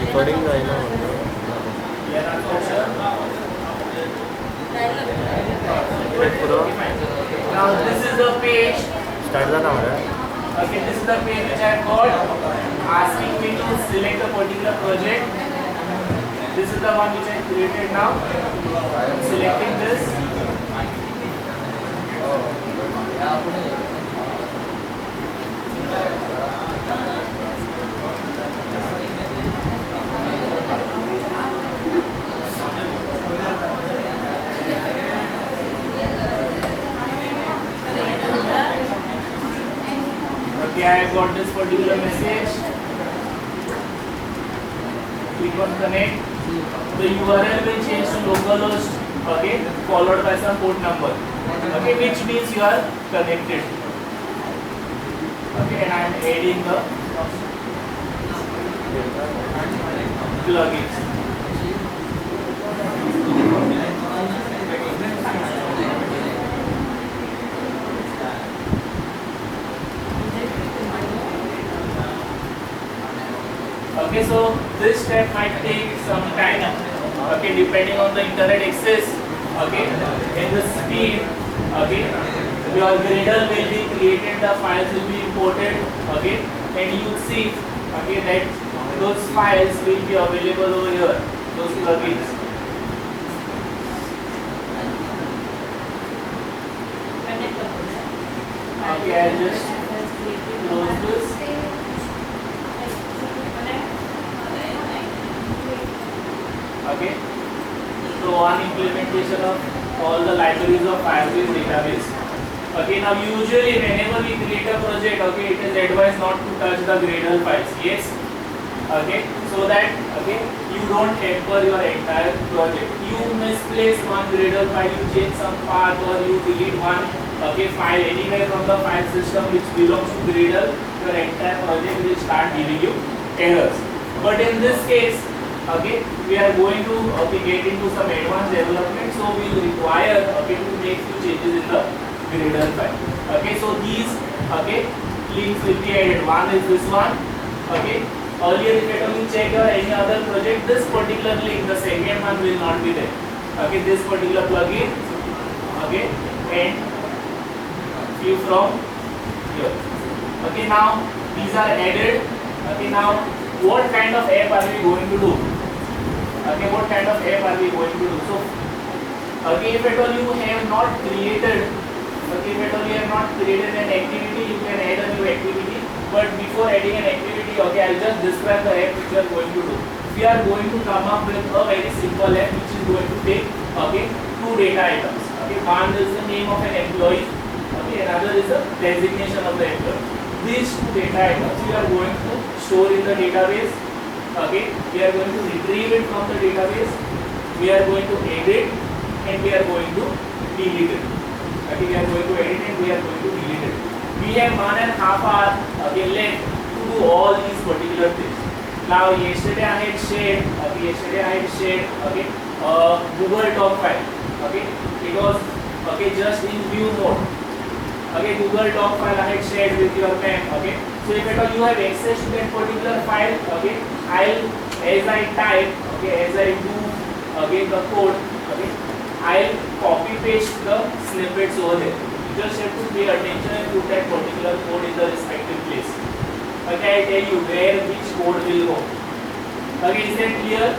Recording right now. Now this is the page. Start the camera. Okay, this is the page which I got asking me to select a particular project. This is the one which I created now. I am selecting this. Okay, I have got this particular message. Click on connect. The URL will change to localhost, okay, followed by some port number, okay, which means you are connected. Okay, and I am adding the plugins. Okay, so this step might take some time, okay, depending on the internet access, okay, and the speed, okay. Your Gradle will be created, the files will be imported, okay, and you see, okay, that those files will be available over here, those plugins. Okay, I'll just close this. Okay, so on implementation of all the libraries of Firebase database. Okay, now usually whenever we create a project, okay, it is advised not to touch the Gradle files. Yes. Okay, so that, okay, you don't hamper your entire project. You misplace one Gradle file, you change some path, or you delete one, okay, file anywhere from the file system which belongs to Gradle, your entire project will start giving you errors. But in this case, okay, we are going to, okay, get into some advanced development, so we will require, okay, to make few changes in the Gradle file. Okay, so these, okay, links will be added. One is this one. Okay, earlier if you only check your any other project, this particular link, the second one will not be there. Okay, this particular plugin, okay, and few from here. Okay, now these are added. Okay, now what kind of app are we going to do? Okay, what kind of app are we going to do? So, okay, if at all you have not created, okay, if at all you have not created an activity, you can add a new activity. But before adding an activity, okay, I'll just describe the app which you are going to do. We are going to come up with a very simple app which is going to take, okay, two data items. Okay, one is the name of an employee, okay, another is the designation of the employee. These two data items we are going to store in the database. Okay, we are going to retrieve it from the database, we are going to edit, and we are going to delete it. Okay, we are going to edit and we are going to delete it. We have 1.5 hours, okay, left to do all these particular things. Now yesterday I had shared, okay, okay, Google Doc file. Okay, it was, okay, just in view mode. Okay, Google Doc file I had shared with your ma'am. Okay, so if at all you have access to that particular file, okay, I'll, as I type, okay, as I do, okay, the code, okay, I'll copy paste the snippets over there. You just have to pay attention and put that particular code in the respective place. Okay, I tell you where which code will go. Okay, is that clear?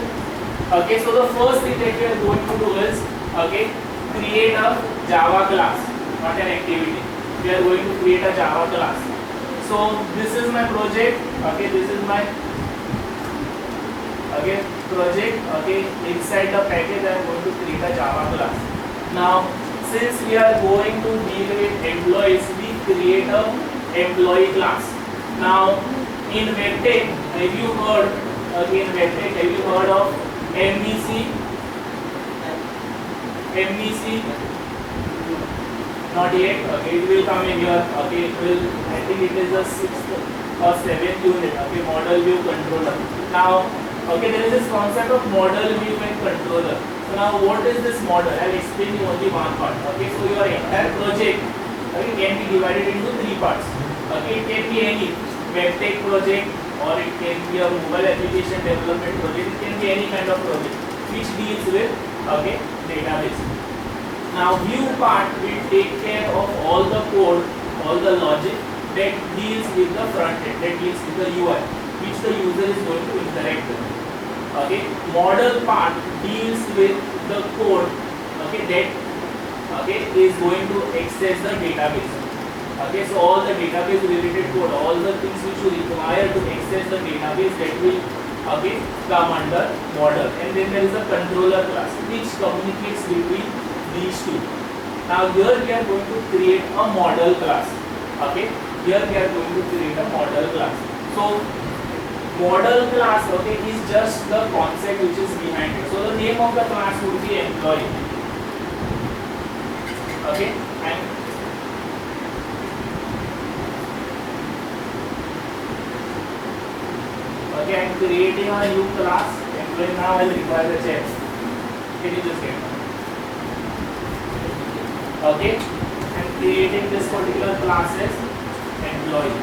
Okay, so the first thing that we are going to do is, okay, create a Java class, not an activity. We are going to create a Java class. So this is my project. Okay, this is my, okay, project. Okay, inside the package I am going to create a Java class. Now since we are going to deal with employees, we create a employee class. Now in WebTech, have you heard, okay, in WebTech have you heard of MVC? MVC? Not yet. Okay, it will come in here. Okay, it will, I think it is the 6th or 7th unit. Okay, model view controller. Now, okay, there is this concept of model view and controller. So now what is this model? I will explain you only one part. Okay, so your entire project, okay, can be divided into 3 parts. Okay, it can be any WebTech project, or it can be a mobile application development project. It can be any kind of project which deals with database. Now view part will take care of all the code, all the logic that deals with the front end, that deals with the UI, which the user is going to interact with. Model part deals with the code that is going to access the database. So all the database related code, all the things which you require to access the database, that will come under model. And then there is a controller class which communicates between these two. Now here we are going to create a model class. Here we are going to create a model class. So model class is just the concept which is behind it. So the name of the class would be employee. And I'm creating a new class. Employee. Now I will require the check. Can you just get it? I'm creating this particular class as employee.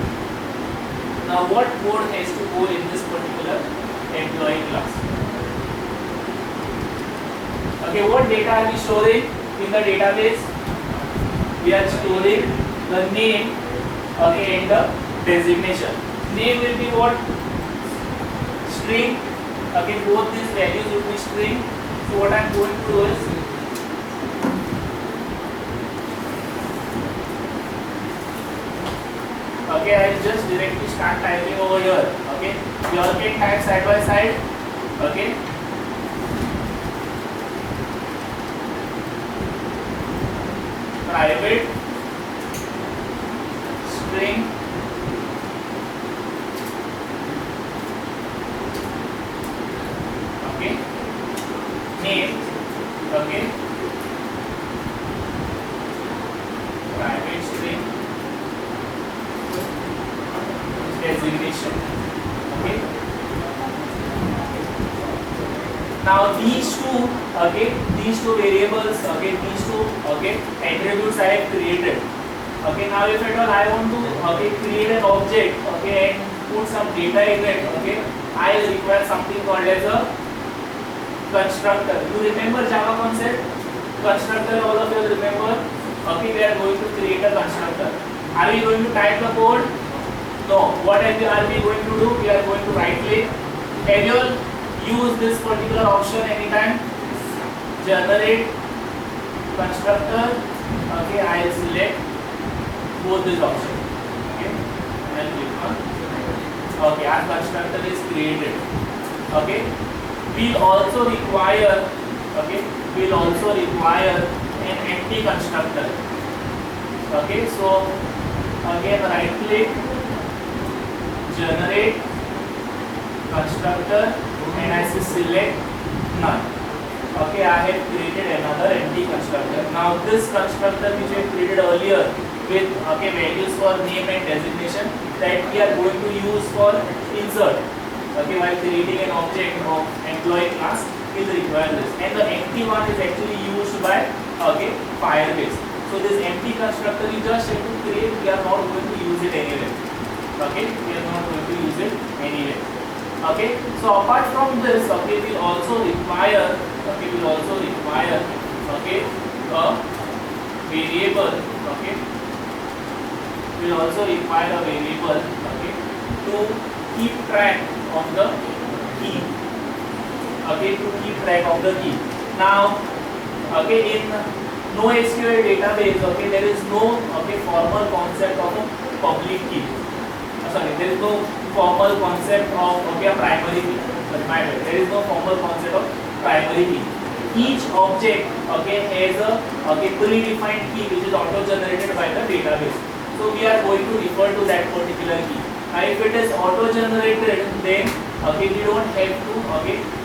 Now what code has to go in this particular employee class? What data are we storing in the database? We are storing the name and the designation. Name will be what? String. Both these values will be string. So what I am going to do is I will just directly start typing over here. You all can type side by side. Private string name private string designation. Now these two variables, these two attributes I have created. Now if at all I want to create an object and put some data in it, I will require something called as a constructor. You remember Java concept? Constructor, all of you remember? We are going to create a constructor. Are we going to type the code? No. What are we going to do? We are going to right click. Have you all used this particular option anytime? Generate constructor. I will select both these options. And click on. Our constructor is created. We'll also require an empty constructor. So again right click, generate constructor, and I say select none. I have created another empty constructor. Now this constructor which I created earlier with values for name and designation, that we are going to use for insert. While creating an object of employee class, will require this. And the empty one is actually used by Firebase. So this empty constructor you just have to create. We are not going to use it anyway. We are not going to use it anyway. So apart from this, we'll also require a variable. We'll also require a variable to keep track of the key. To keep track of the key. Now, in NoSQL database, there is no formal concept of a public key. There is no formal concept of a primary key. There is no formal concept of primary key. Each object has a predefined key which is auto-generated by the database. So we are going to refer to that particular key. Now if it is auto-generated, then we don't have to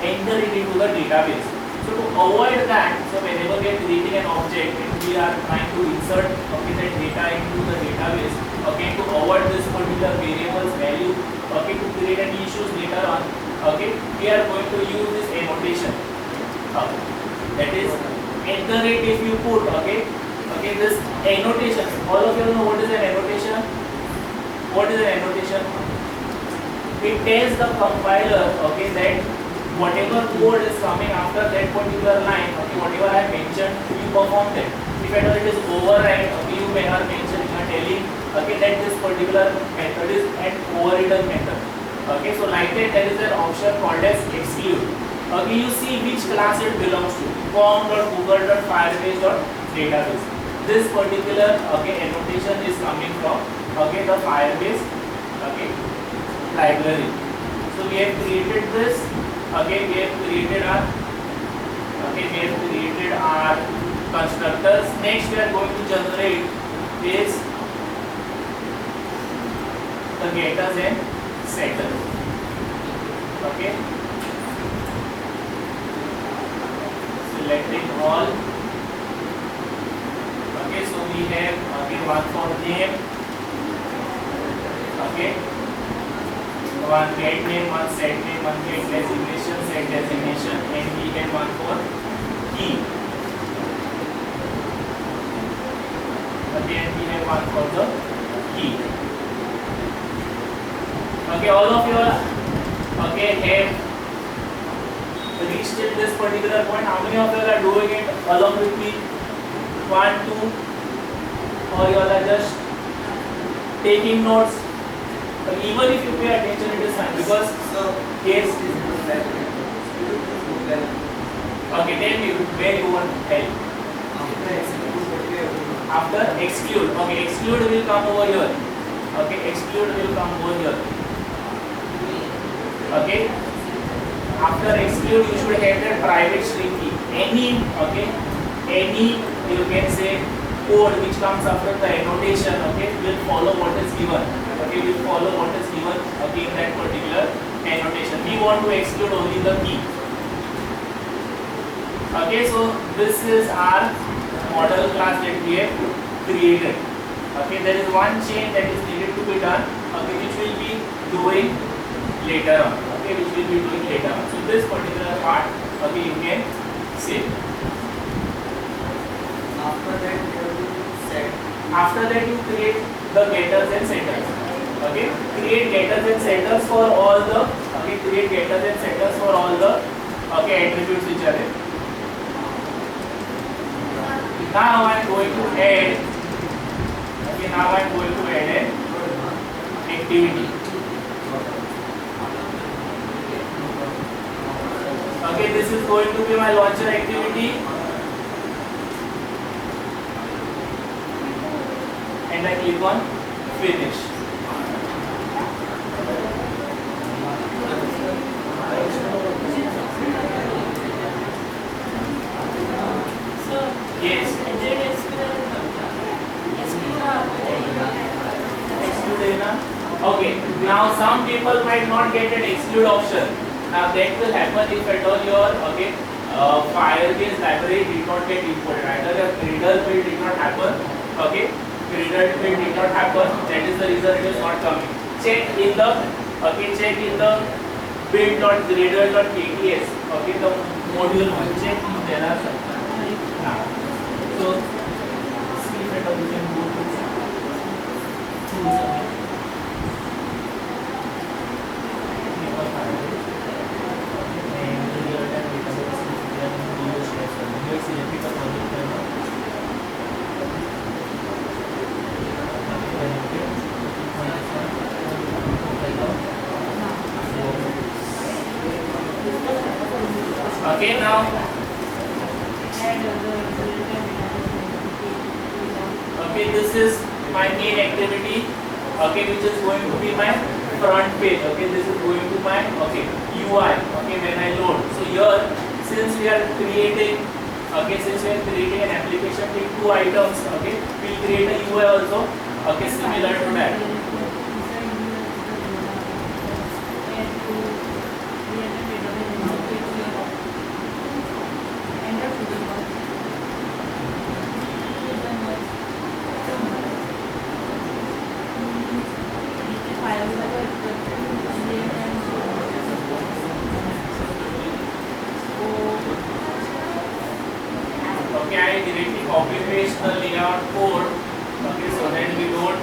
enter it into the database. So to avoid that, so whenever we are creating an object and we are trying to insert that data into the database, to avoid this particular variable's value, to create any issues later on, we are going to use this annotation. That is enter it if you put this annotation. All of you know what is an annotation? What is an annotation? it tells the compiler, okay, that whatever code is coming after that particular line, okay, whatever I mentioned, you perform that. If at all it is override, okay, you may have mentioned, you are telling, okay, that this particular method is an overridden method. Okay, so like that there is an option called as exclude. Okay, you see which class it belongs to, com.google.firebase.database. This particular, okay, annotation is coming from, okay, the Firebase, okay, library. So we have created this, okay, we have created our constructors. Next we are going to generate is the getters and setters. Okay, selecting all. Okay, so we have, okay, one for name, okay, one get name, one set name, one get designation, set designation, and we have one for key. Okay, and we have one for the key. Okay, all of you are, okay, have reached till this particular point. How many of you are doing it along with me? 1, 2, or you all are just taking notes? But even if you pay attention, it is fine because yes. Okay, tell me where you want help. After exclude. Okay, exclude will come over here. Okay, exclude will come over here. Okay, after exclude you should have that private string key. Any, okay, any, you can say, code which comes after the annotation, okay, will follow what is given. Okay, will follow what is given, okay, in that particular annotation. We want to exclude only the key. Okay, so this is our model class that we have created. Okay, there is one change that is needed to be done, okay, which will be doing later on. Okay, which will be doing later on. So this particular part, okay, you can save. After that, you have to set. After that, you create the getters and setters. Okay, create getters and setters for all the, okay, create getters and setters for all the, okay, attributes which are there. Now I am going to add, okay, now I am going to add an activity. Okay, this is going to be my launcher activity. And I click on finish. Yes. Okay. Now some people might not get an exclude option. Now that will happen if at all your, okay, Firebase library did not get imported. Either the CRUD build did not happen. Okay. CRUD build did not happen. That is the reason it is not coming. Check in the, okay, check in the build.gradle.kts. Okay, the module one. Check if there are some. So see if at all you can go to tools. Okay, now okay, this is my main activity, okay, which is going to be my front page. Okay, this is going to my, okay, UI, okay, when I load. So here, since we are creating, okay, since we are creating an application with 2 items, okay, we'll create a UI also, okay, similar to that. Okay, I directly copy paste the layout code, okay, so that we don't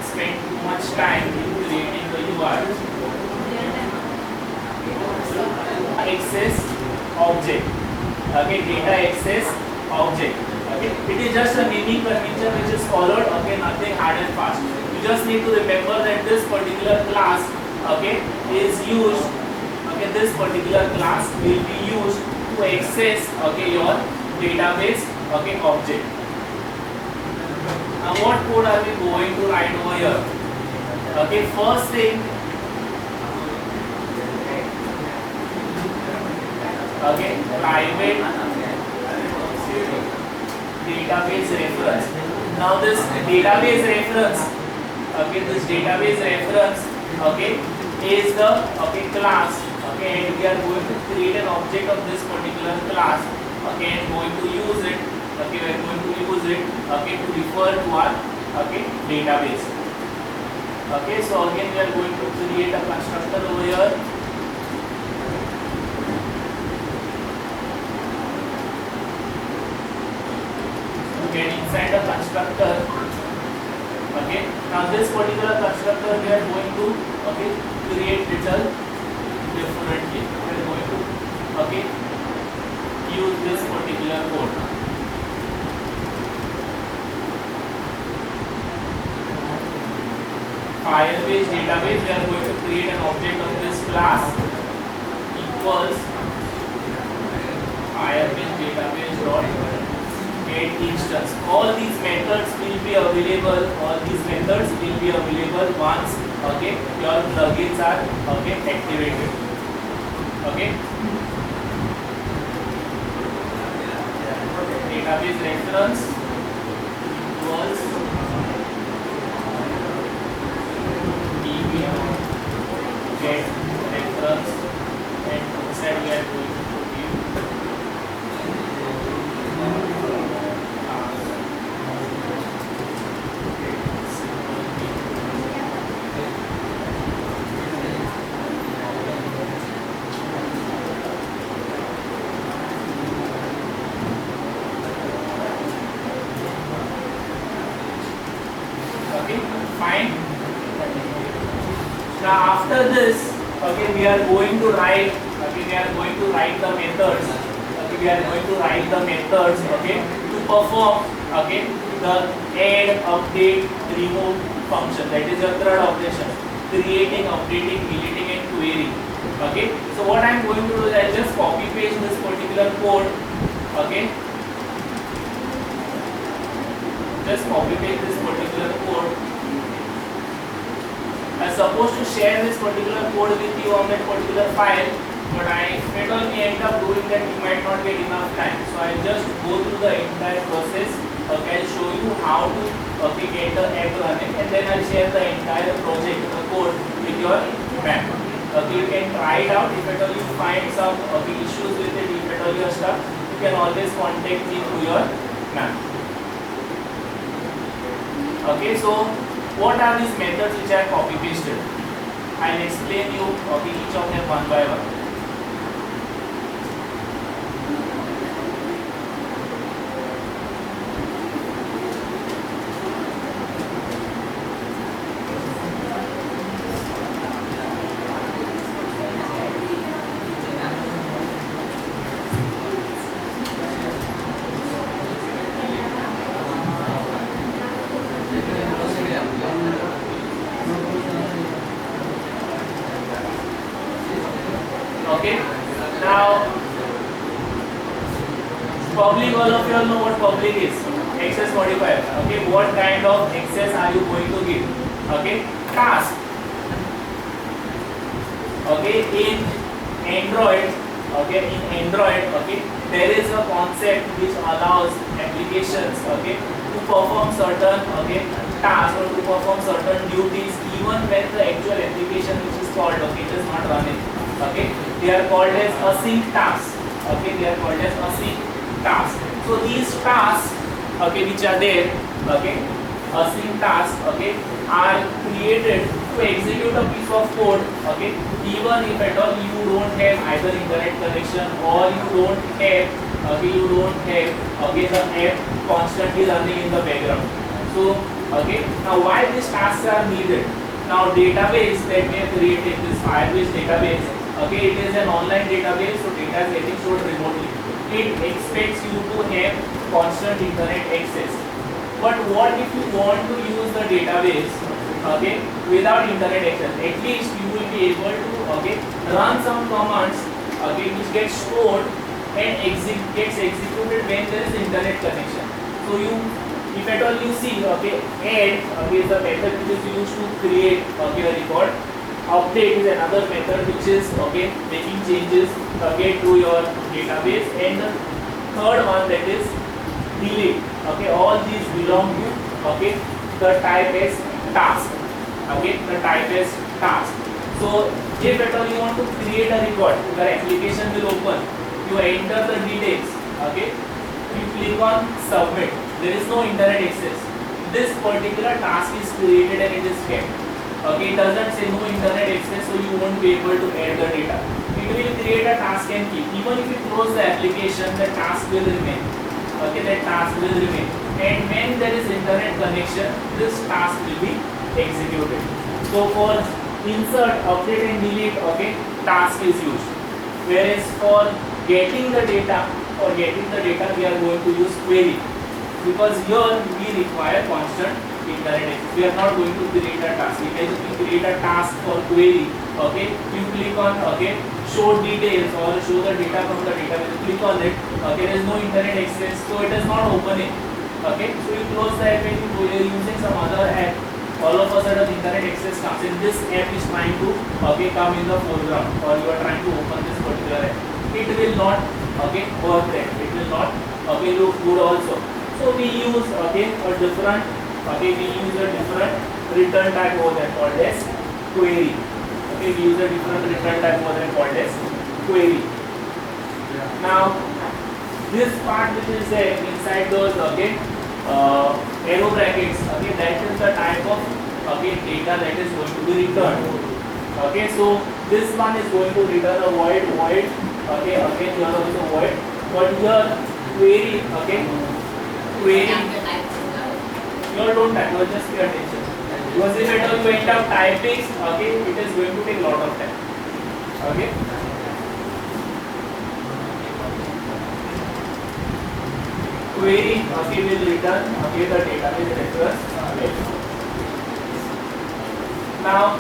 spend too much time in creating the UI. access object. Okay, data access object. Okay, it is just a naming convention which is followed. Okay, nothing hard and fast. You just need to remember that this particular class, okay, is used. Okay, this particular class will be used to access, okay, your database, okay, object. Now what code are we going to write over here? Okay, first thing, okay, private database reference. Now this database reference, okay, this database reference, okay, is the, okay, class, okay, and we are going to create an object of this particular class, okay, and going to use it, okay, we are going to use it, okay, to refer to our, okay, database. Okay, so again we are going to create a constructor over here. Okay, inside the constructor, okay, now this particular constructor we are going to, okay, create little differently. We are going to, okay, use this particular code. Firebase database, we are going to create an object of this class equals Firebase database dot get instance. All these methods will be available. All these methods will be available once, okay, your plugins are, okay, activated. Okay. Database reference equals get reference, and inside we are going to give okay, fine. Now after this, okay, we are going to write, okay, we are going to write the methods, okay, we are going to write the methods, okay, to perform, okay, the add, update, remove function, that is your CRUD operation, creating, updating, deleting and querying. Okay, so what I am going to do is I just copy paste this particular code, okay, just copy paste this particular code. I am supposed to share this particular code with you on that particular file, but if at all we end up doing that, we might not get enough time. So I will just go through the entire process. Okay, I'll show you how to, okay, get the app running, and then I'll share the entire project, the code with your map. Okay, you can try it out. If at all you find some, okay, issues with it, if at all you are stuck, you can always contact me through your map. Okay, so what are these methods which I copy pasted? I will explain you, okay, each of them one by one. Okay, now public, all of you all know what public is. Access modifier. Okay, what kind of access are you going to give? Okay, task. Okay, in Android, okay, there is a concept which allows applications, okay, to perform certain, okay, tasks or to perform certain duties even when the actual application which is called, okay, it is not running. Okay, they are called as async tasks. Okay, they are called as async tasks. So these tasks, okay, which are there, okay, async tasks, okay, are created to execute a piece of code, okay, even if at all you don't have either internet connection or you don't have, okay, the app constantly running in the background. So, okay, now why these tasks are needed? Now database that we have created, this Firebase database, Okay, it is an online database, so data is getting stored remotely. It expects you to have constant internet access. But what if you want to use the database, okay, without internet access? At least you will be able to, okay, run some commands, okay, which gets stored and gets executed when there is internet connection. So you, if at all you see, okay, add, okay, is the method which is used to create, okay, a record. Update is another method which is, okay, making changes, okay, to your database. And the third one, that is delete. Okay, all these belong to, okay, the type as task. Okay, the type as task. So if at all you want to create a record, your application will open. You enter the details. Okay, you click on submit. There is no internet access. This particular task is created and it is kept. Okay, it doesn't say no internet access, so you won't be able to add the data. It will create a task and keep. Even if you close the application, the task will remain. Okay, that task will remain. And when there is internet connection, this task will be executed. So for insert, update and delete, okay, task is used. Whereas for getting the data, we are going to use query. Because here we require constant internet access. We are not going to create a task. We can create a task for query. Okay, you click on, okay, show details or show the data from the database. You click on it. Okay, there is no internet access, so it is not opening. Okay, so you close the app and you are using some other app. All of a sudden internet access comes in. This app is trying to, okay, come in the foreground, or you are trying to open this particular app. It will not, okay, work there. It will not, okay, look good also. So we use, okay, a different, okay, we use a different return type over there called as query. Okay, we use a different return type over there called as query. Now this part which is there inside those, okay, arrow brackets, okay, that is the type of, okay, data that is going to be returned. Okay, so this one is going to return a void, okay, again here also void, but here query, okay, query, you don't type, you just pay attention. Because if at all you end up typing, okay, it is going to take a lot of time. Okay. Query, okay, will return, okay, the database address. Okay. Now,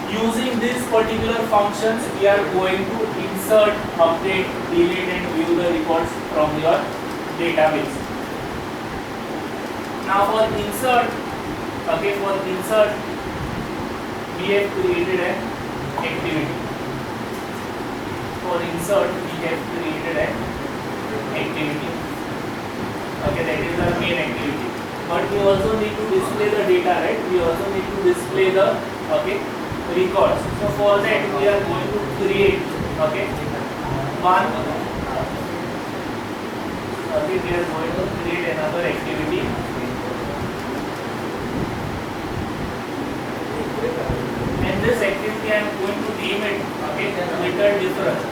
using these particular functions, we are going to insert, update, delete, and view the records from your database. Now, for insert, okay, we have created an activity. For insert, we have created an activity. Okay, that is our main activity. But we also need to display the data, right? We also need to display the, okay, records. So for that, we are going to create, okay, one. Okay, we are going to create another activity. And this activity I am going to name it, okay, return difference.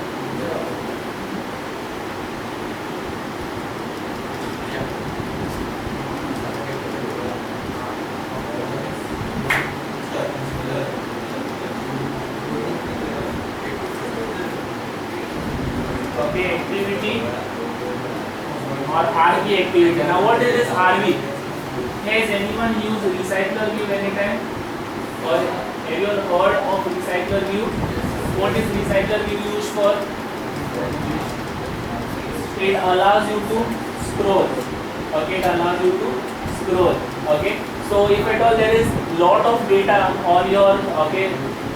Okay, activity or RV activity. Now what is this RV? Has anyone used recycler view anytime? Or have you heard of recycler view? What is recycler view used for? It allows you to scroll. Okay, it allows you to scroll. Okay, so if at all there is lot of data on your, okay,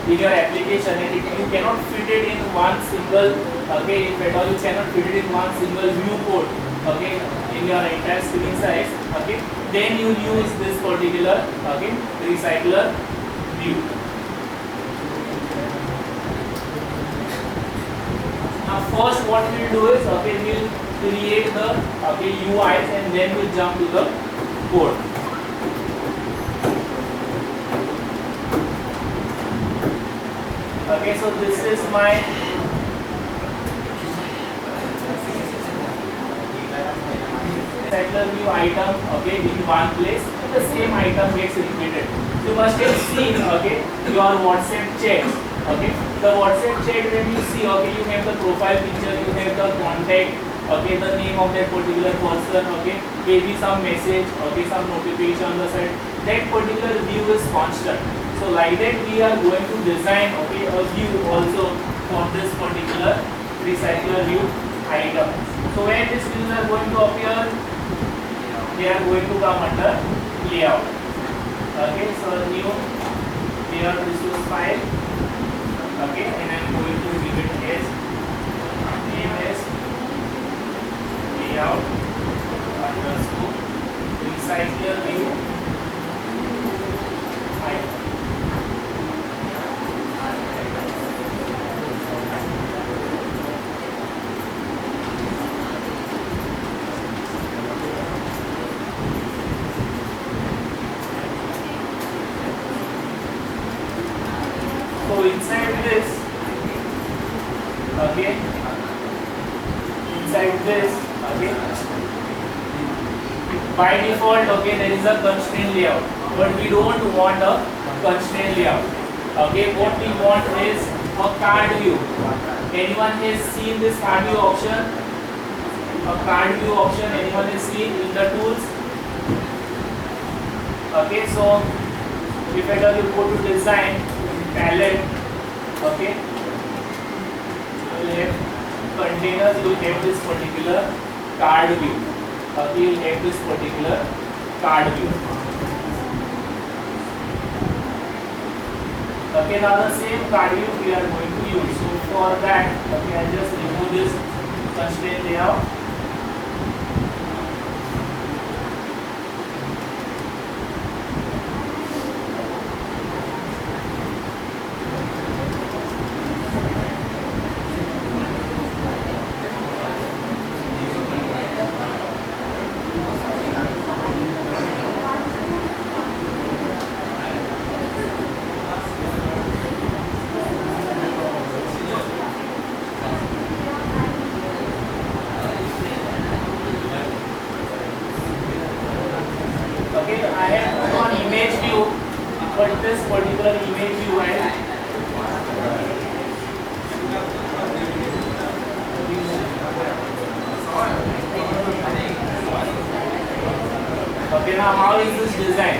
in your application and you cannot fit it in one single, okay, if at all you cannot fit it in one single viewport, okay, in your entire screen size, okay, then you use this particular, okay, recycler view. Now first what we will do is, okay, we will create the, okay, UIs and then we will jump to the code. Okay, so this is my recycler view item, okay, in one place, and the same item gets repeated. You must have seen, okay, your WhatsApp chats. Okay, the WhatsApp chat when you see, okay, you have the profile picture, you have the contact, okay, the name of that particular person, okay, maybe some message, okay, some notification on the side. That particular view is constant. So like that we are going to design, okay, a view also for this particular recycler view item. So when these views are going to appear, they are going to come under layout. Okay, so new layout resource file. Okay, and I am going to give it as name as layout underscore recycler view file. So inside this, okay, by default, okay, there is a constraint layout, but we don't want a constraint layout. Okay, what we want is a card view. Anyone has seen this card view option? A card view option, anyone has seen in the tools? Okay, so if at all you go to design, palette, okay, you will have containers, you will have this particular card view. Okay, you will have this particular card view. Okay, now the same card view we are going to use. So for that, okay, I just remove this constraint layout. Okay, I have put on image view, but this particular image view I okay, now how is this design?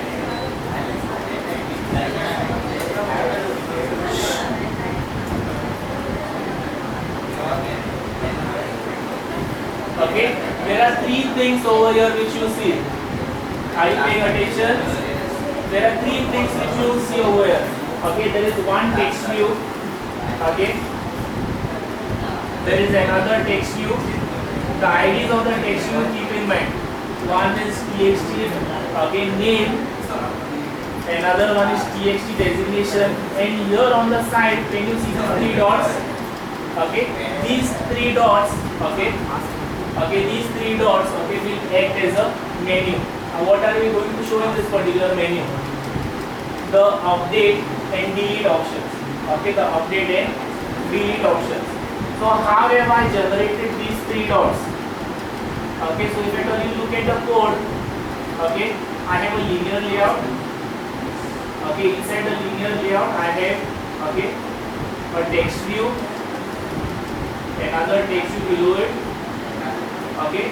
Okay, there are three things over here which you see. Are you paying attention? There are three things which you see over here. Okay, there is one text view. Okay, there is another text view. The IDs of the text view keep in mind. One is txt, okay, name. Another one is txt designation. And here on the side, when you see the three dots, okay, these three dots, okay, these three dots, okay, will act as a menu. What are we going to show in this particular menu? The update and delete options. Okay, the update and delete options. So how have I generated these three dots? Okay, so if you look at the code, okay, I have a linear layout. Okay, inside the linear layout I have, okay, a text view, another text view below it, okay,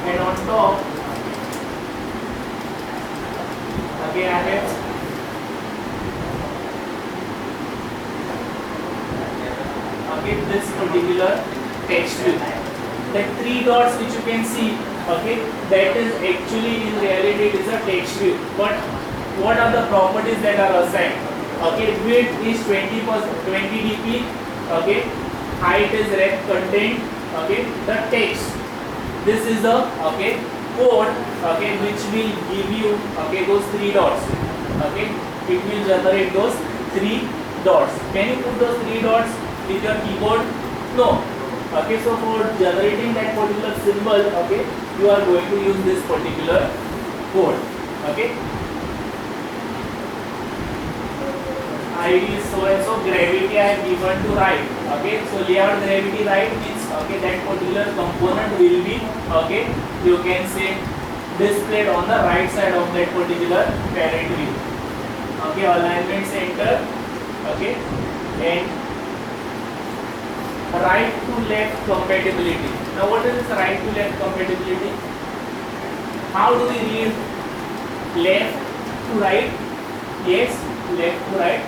and on top, okay, I have this particular text view. The three dots which you can see, okay, that is actually in reality it is a text view. But what are the properties that are assigned? Okay, width is 20 dp, okay, height is rect content, okay, the text. This is the, okay, code, okay, which will give you, okay, those three dots. Okay, it will generate those three dots. Can you put those three dots with your keyboard? No. Okay, so for generating that particular symbol, okay, you are going to use this particular code. Okay, ID is so and so, gravity I have given to right. Okay, so layout gravity right means, okay, that particular component will be, okay, you can say displayed on the right side of that particular parent view. Okay, alignment center, Okay, and right to left compatibility. Now what is this right to left compatibility? How do we read left to right? Yes, left to right.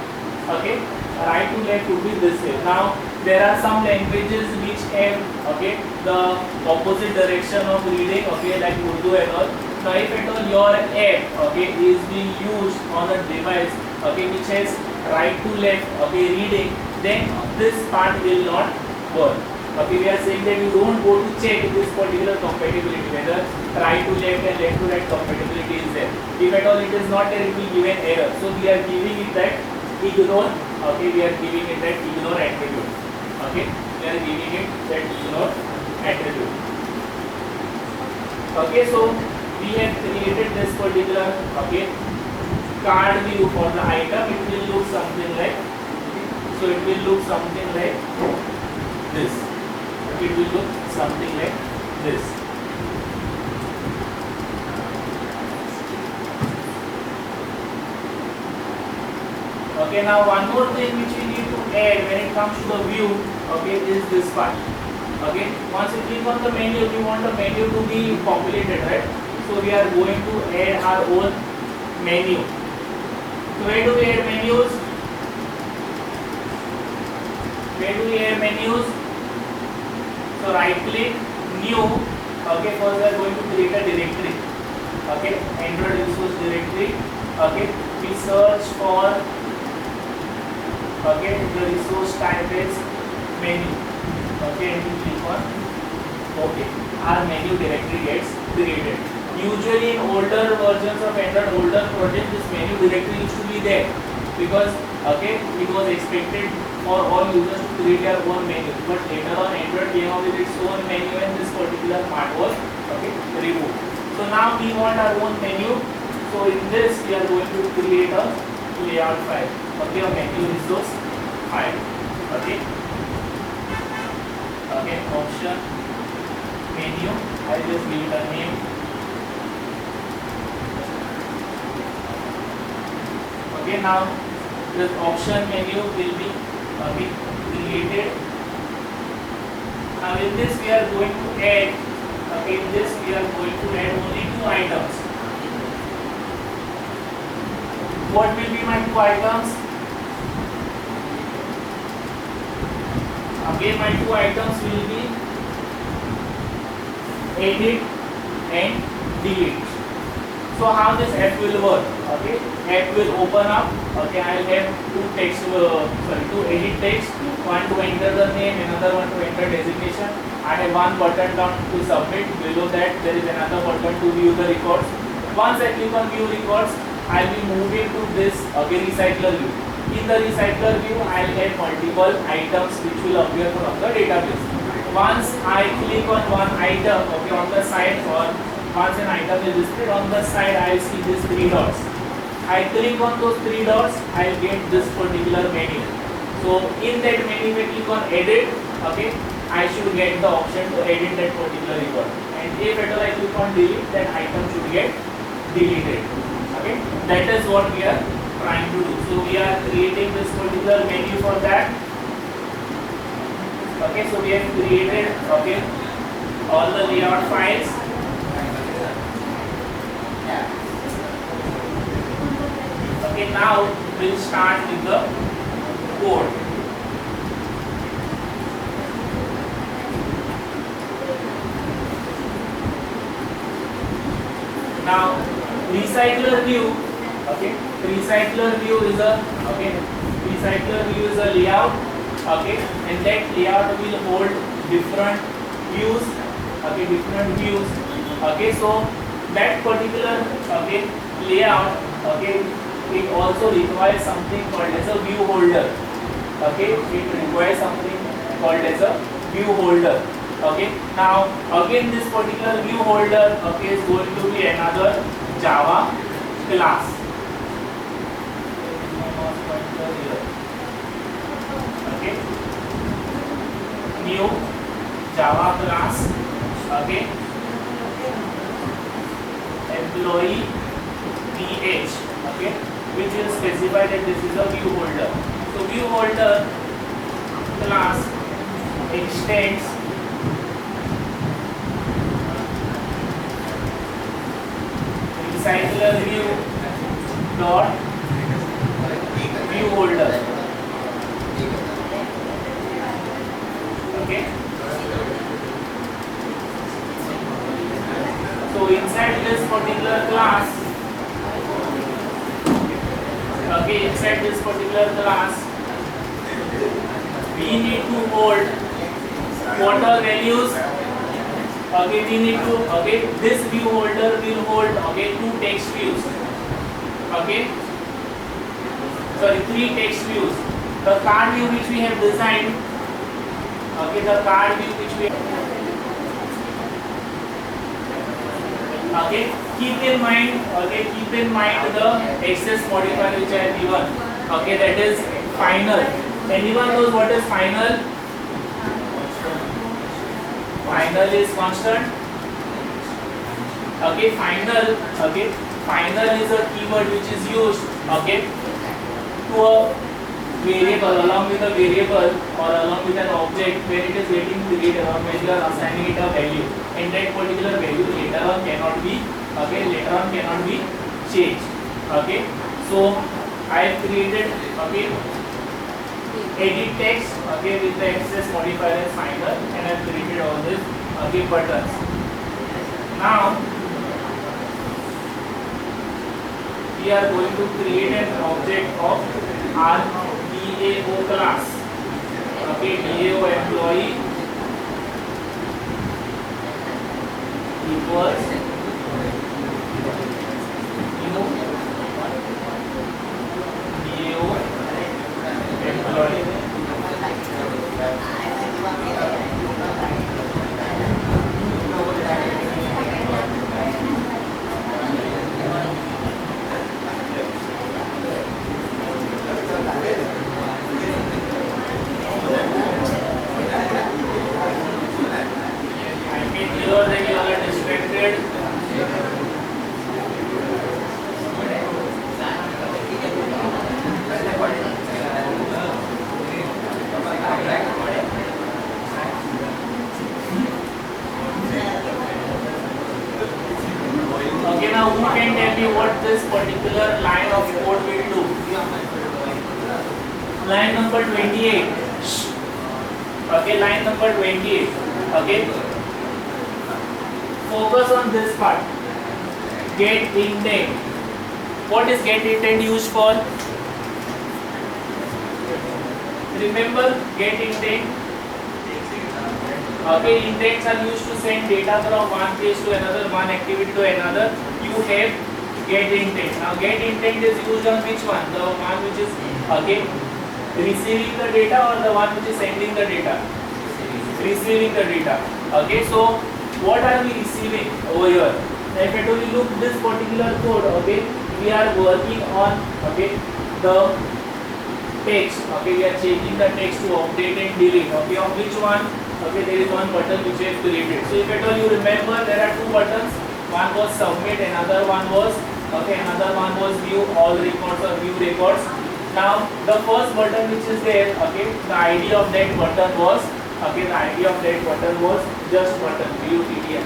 Okay, right to left would be this way. Now there are some languages which have, okay, the opposite direction of reading, okay, like Urdu and all. Now if at all your app, okay, is being used on a device, okay, which has right to left, okay, reading, then this part will not work. Okay, we are saying that you don't go to check this particular compatibility, whether right to left and left to right compatibility is there. If at all it is not there, it will give an error. So we are giving it that ignore, okay, we are giving it that ignore attribute. Okay, we are giving it that ignore attribute. Okay, so we have created this particular, okay, card view for the item. It will look something like, so it will look something like this. It will look something like this. Okay, now one more thing which we need to add when it comes to the view, okay, is this part. Okay, once you click on the menu, we want the menu to be populated, right? So we are going to add our own menu. So where do we add menus? Where do we add menus? So right click, new. Okay, first we are going to create a directory. Okay, Android resource directory. Okay, we search for, okay, the resource type is menu. Okay, and we click on OK. Our menu directory gets created. Usually in older versions of Android, older projects, this menu directory used to be there because, okay, it was expected for all users to create their own menu. But later on, Android came out with its own menu and this particular part was, okay, removed. So now we want our own menu. So in this, we are going to create a layout file. Okay, a menu resource file. Okay. Okay, option menu. I'll just give it a name. Okay, now this option menu will be, okay, created. Now in this we are going to add, okay, in this we are going to add only 2 items. What will be my 2 items? Again, my 2 items will be edit and delete. So how this app will work? Okay, app will open up. Okay, I will have 2 text, 2 edit text. One to enter the name, another one to enter designation. I have one button down to submit. Below that there is another button to view the records. Once I click on view records, I will be moving to this, okay, recycler view. In the recycler view, I will have multiple items which will appear from the database. Once I click on one item, okay, on the side, or once an item is displayed on the side, I will see these 3 dots. I click on those 3 dots, I will get this particular menu. So in that menu, we click on edit, okay, I should get the option to edit that particular record. And if at all I click on delete, that item should get deleted. Okay, that is what we are trying to do. So we are creating this particular menu for that. Okay, so we have created, okay, all the layout files. Okay, now we'll start with the code. Now recycler view, okay, recycler view is a, okay, recycler view is a layout, okay, and that layout will hold different views, okay, different views. Okay, so that particular, okay, layout, okay, it also requires something called as a view holder. Okay, it requires something called as a view holder. Okay, now again this particular view holder, okay, is going to be another Java class. Okay, new Java class. Okay, employee PH. Okay, which will specify that this is a view holder. So So view holder class extends recycler view dot view holder. Okay. So inside this particular class, we need to hold what are values. Okay, we need to, this view holder will hold, two text views. Okay, sorry, three text views. The card view which we have designed, the card view which we have, keep in mind the access modifier which I have given. That is final. Anyone knows what is final? Final is constant. Final is a keyword which is used, to a variable, along with a variable or along with an object where it is getting created or where you are assigning it a value, and that particular value later on cannot be changed. So I have created edit text with the access modifier as final, and I have created all these buttons. Now we are going to create an object of our DAO class. DAO employee equals new DAO employee. Now who can tell me what this particular line of code will do? Line number 28. Line number 28. Focus on this part. Get intent. What is get intent used for? Remember get intent? Intents are used to send data from one place to another, one activity to another. You have get intent. Now get intent is used on which one? The one which is receiving the data, or the one which is sending the data? Receiving the data. So what are we receiving over here? If I tell you, look this particular code, we are working on the text. We are changing the text to update and delete. Of which one? There is one button which we have created. So if at all you remember, there are two buttons. One was submit, another one was view all records or view records. Now the first button which is there, the ID of that button was just button BUTTN.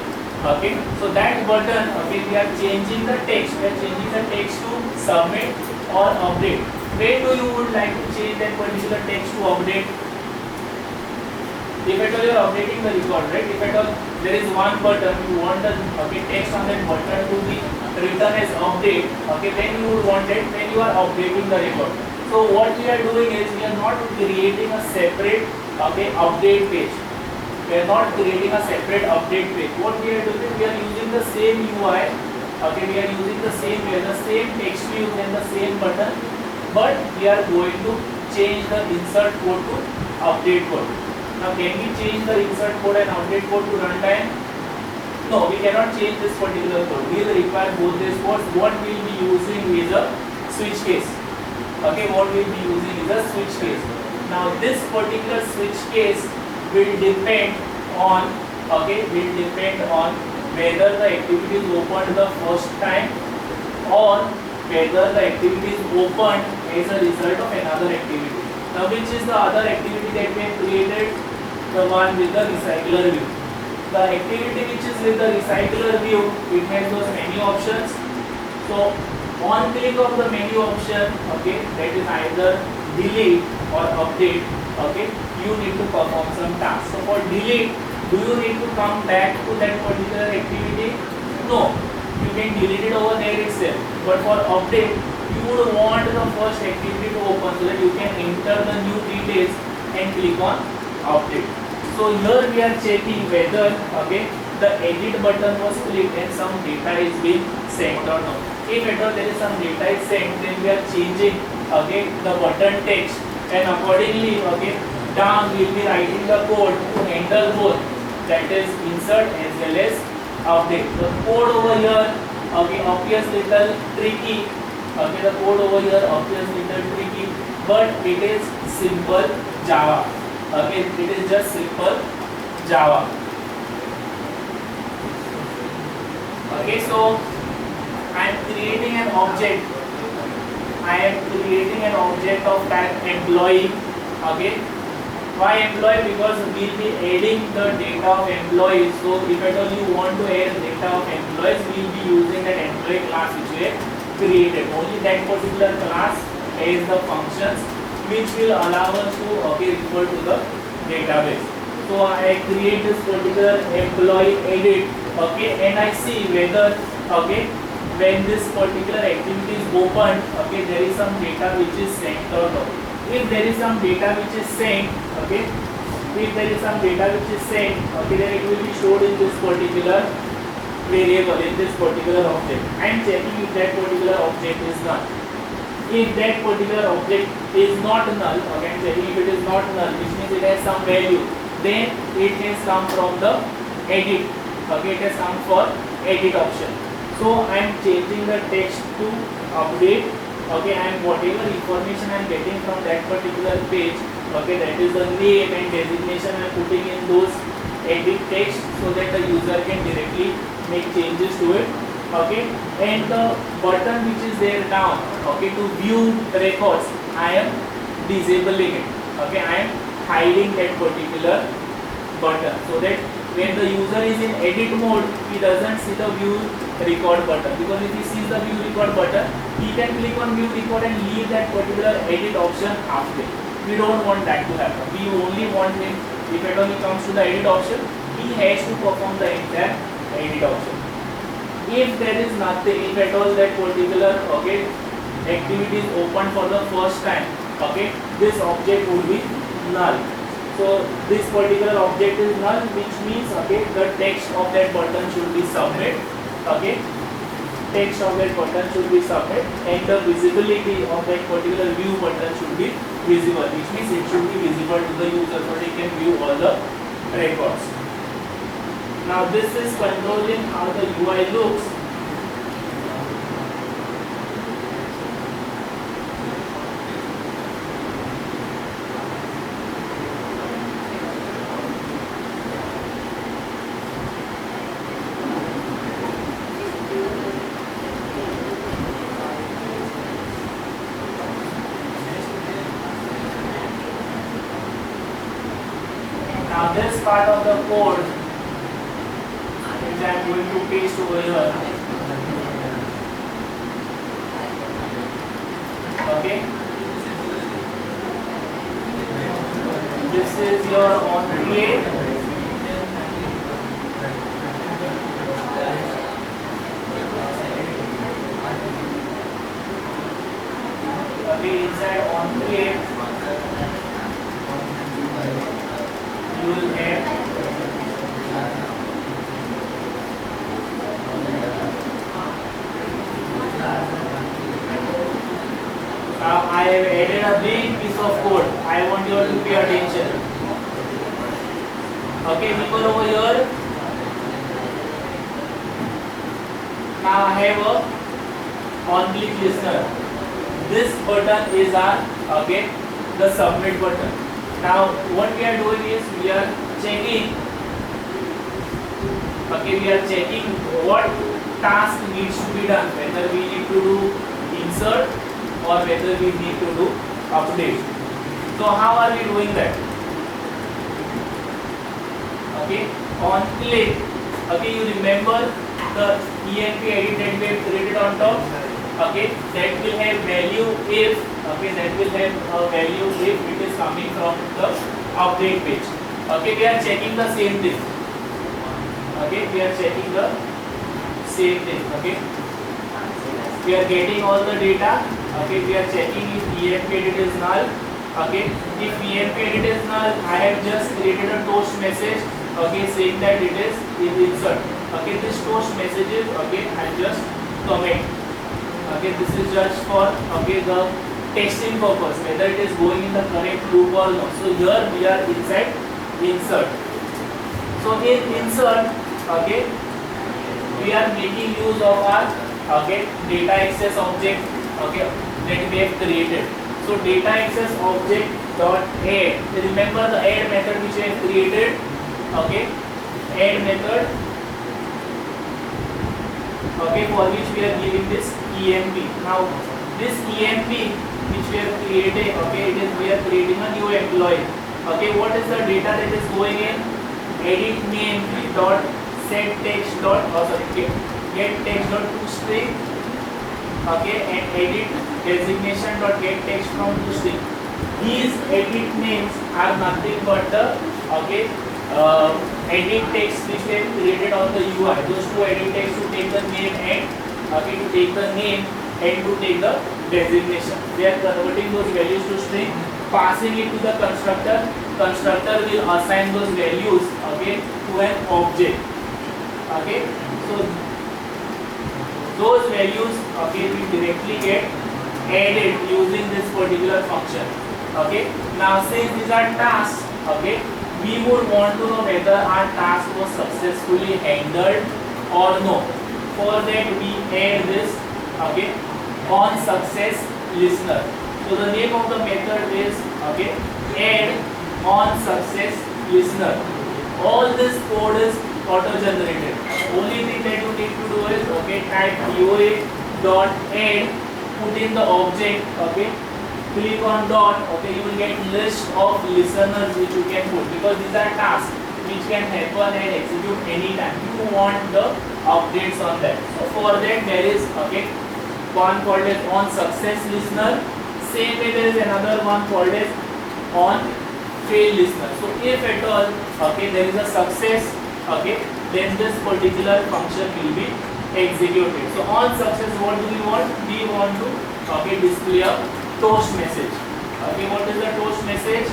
So that button, we are changing the text. We are changing the text to submit or update. Where do you would like to change that particular text to update? If at all you are updating the record, right? If at all there is one button, you want the text on that button to be written as update, then you would want it when you are updating the record. So what we are doing is we are not creating a separate update page. We are not creating a separate update page. What we are doing, we are using the same UI. We are using the same text views and the same button, but we are going to change the insert code to update code. Now can we change the insert code and update code to runtime? No, we cannot change this particular code. We will require both these codes. What we will be using is a switch case. What we will be using is a switch case. Now this particular switch case will depend on whether the activity is opened the first time or whether the activity is opened as a result of another activity. Now which is the other activity that we have created? The one with the recycler view. The activity which is with the recycler view, it has those menu options. So on click of the menu option, okay, that is either delete or update, okay, you need to perform some tasks. So for delete, do you need to come back to that particular activity? No, you can delete it over there itself. But for update, you would want the first activity to open so that you can enter the new details and click on update. So here we are checking whether, okay, the edit button was clicked and some data is being sent or not. If at all there is some data is sent, then we are changing, okay, the button text, and accordingly, okay, down we will be writing the code to handle both, that is insert as well as update. The code over here, okay, appears little tricky. Okay, the code over here appears little tricky, but it is simple Java. Okay, it is just simple Java. Okay, so I am creating an object. I am creating an object of type employee. Okay, why employee? Because we will be adding the data of employees. So if at all you want to add data of employees, we will be using that employee class which we have created. Only that particular class has the functions which will allow us to, okay, refer to the database. So I create this particular employee edit, okay, and I see whether, okay, when this particular activity is opened, okay, there is some data which is sent or not. If there is some data which is sent, okay, if there is some data which is sent, okay, then it will be stored in this particular variable, in this particular object. I am checking if that particular object is null. If that particular object is not null, okay, I am checking if it is not null, which means it has some value, then it has come from the edit, okay, it has come for edit option. So I am changing the text to update, okay, and whatever information I am getting from that particular page, okay, that is the name and designation I am putting in those edit text so that the user can directly make changes to it, okay, and the button which is there down, okay, to view records, I am disabling it, okay, I am hiding that particular button so that when the user is in edit mode, he doesn't see the view record button, because if he sees the view record button, he can click on view record and leave that particular edit option halfway. We don't want that to happen. We only want him, if at all he comes to the edit option, he has to perform the entire edit option. If there is nothing, if at all that particular, okay, activity is open for the first time, okay, this object would be null. So this particular object is null, which means, okay, the text of that button should be submit, okay, text of that button should be submit, and the visibility of that particular view button should be visible, which means it should be visible to the user so they can view all the records. Now this is controlling how the UI looks. Now this part of the code which I am going to paste over here. Okay. This is your on create. Okay, inside on create, you will have now I have added a big piece of code. I want you all to pay attention. Okay, people over here. Now I have a on-click listener. This button is our, okay, the submit button. Now what we are doing is we are checking, okay, we are checking what task needs to be done, whether we need to do insert or whether we need to do update. So how are we doing that? Okay, on click, okay, you remember the EMP edit that we have created on top. Okay, that will have value if, okay, that will have a value if it is coming from the update page. Okay, we are checking the same thing. Okay, we are checking the same thing. Okay, we are getting all the data. Okay, we are checking if EMP edit is null. Okay, if EMP edit is null, I have just created a toast message. Okay, saying that it is insert. Okay, this toast message is, okay, I just comment. Okay, this is just for, okay, the testing purpose, whether it is going in the correct loop or not. So here we are inside insert. So in insert, okay, we are making use of our, okay, data access object, okay, that we have created. So data access object dot add. Remember the add method which we have created. Okay, add method. Okay, for which we are giving this EMP. Now this EMP which we are creating, okay, it is we are creating a new employee. Okay, what is the data that is going in? Edit name dot set text dot, get text dot toString. Okay, and edit designation dot get text from toString. These edit names are nothing but the, okay, edit text which we have created on the UI. Those two edit text to take the name and, okay, to take the name and to take the designation. We are converting those values to string, passing it to the constructor. Constructor will assign those values, okay, to an object. Okay, so those values, okay, will directly get added using this particular function. Okay, now since these are tasks, okay, we would want to know whether our task was successfully handled or no. For that we add this, okay, on success listener. So the name of the method is, okay, add on success listener. All this code is auto generated. Only thing that you need to do is, okay, type UA dot add, put in the object, okay, click on dot, okay, you will get list of listeners which you can put, because these are tasks which can happen and execute anytime. You want the updates on that. So for that there is, okay, one called as on success listener. Same way there is another one called as on fail listener. So if at all, okay, there is a success, okay, then this particular function will be executed. So on success, what do we want? We want to, okay, display a toast message. Okay, what is the toast message?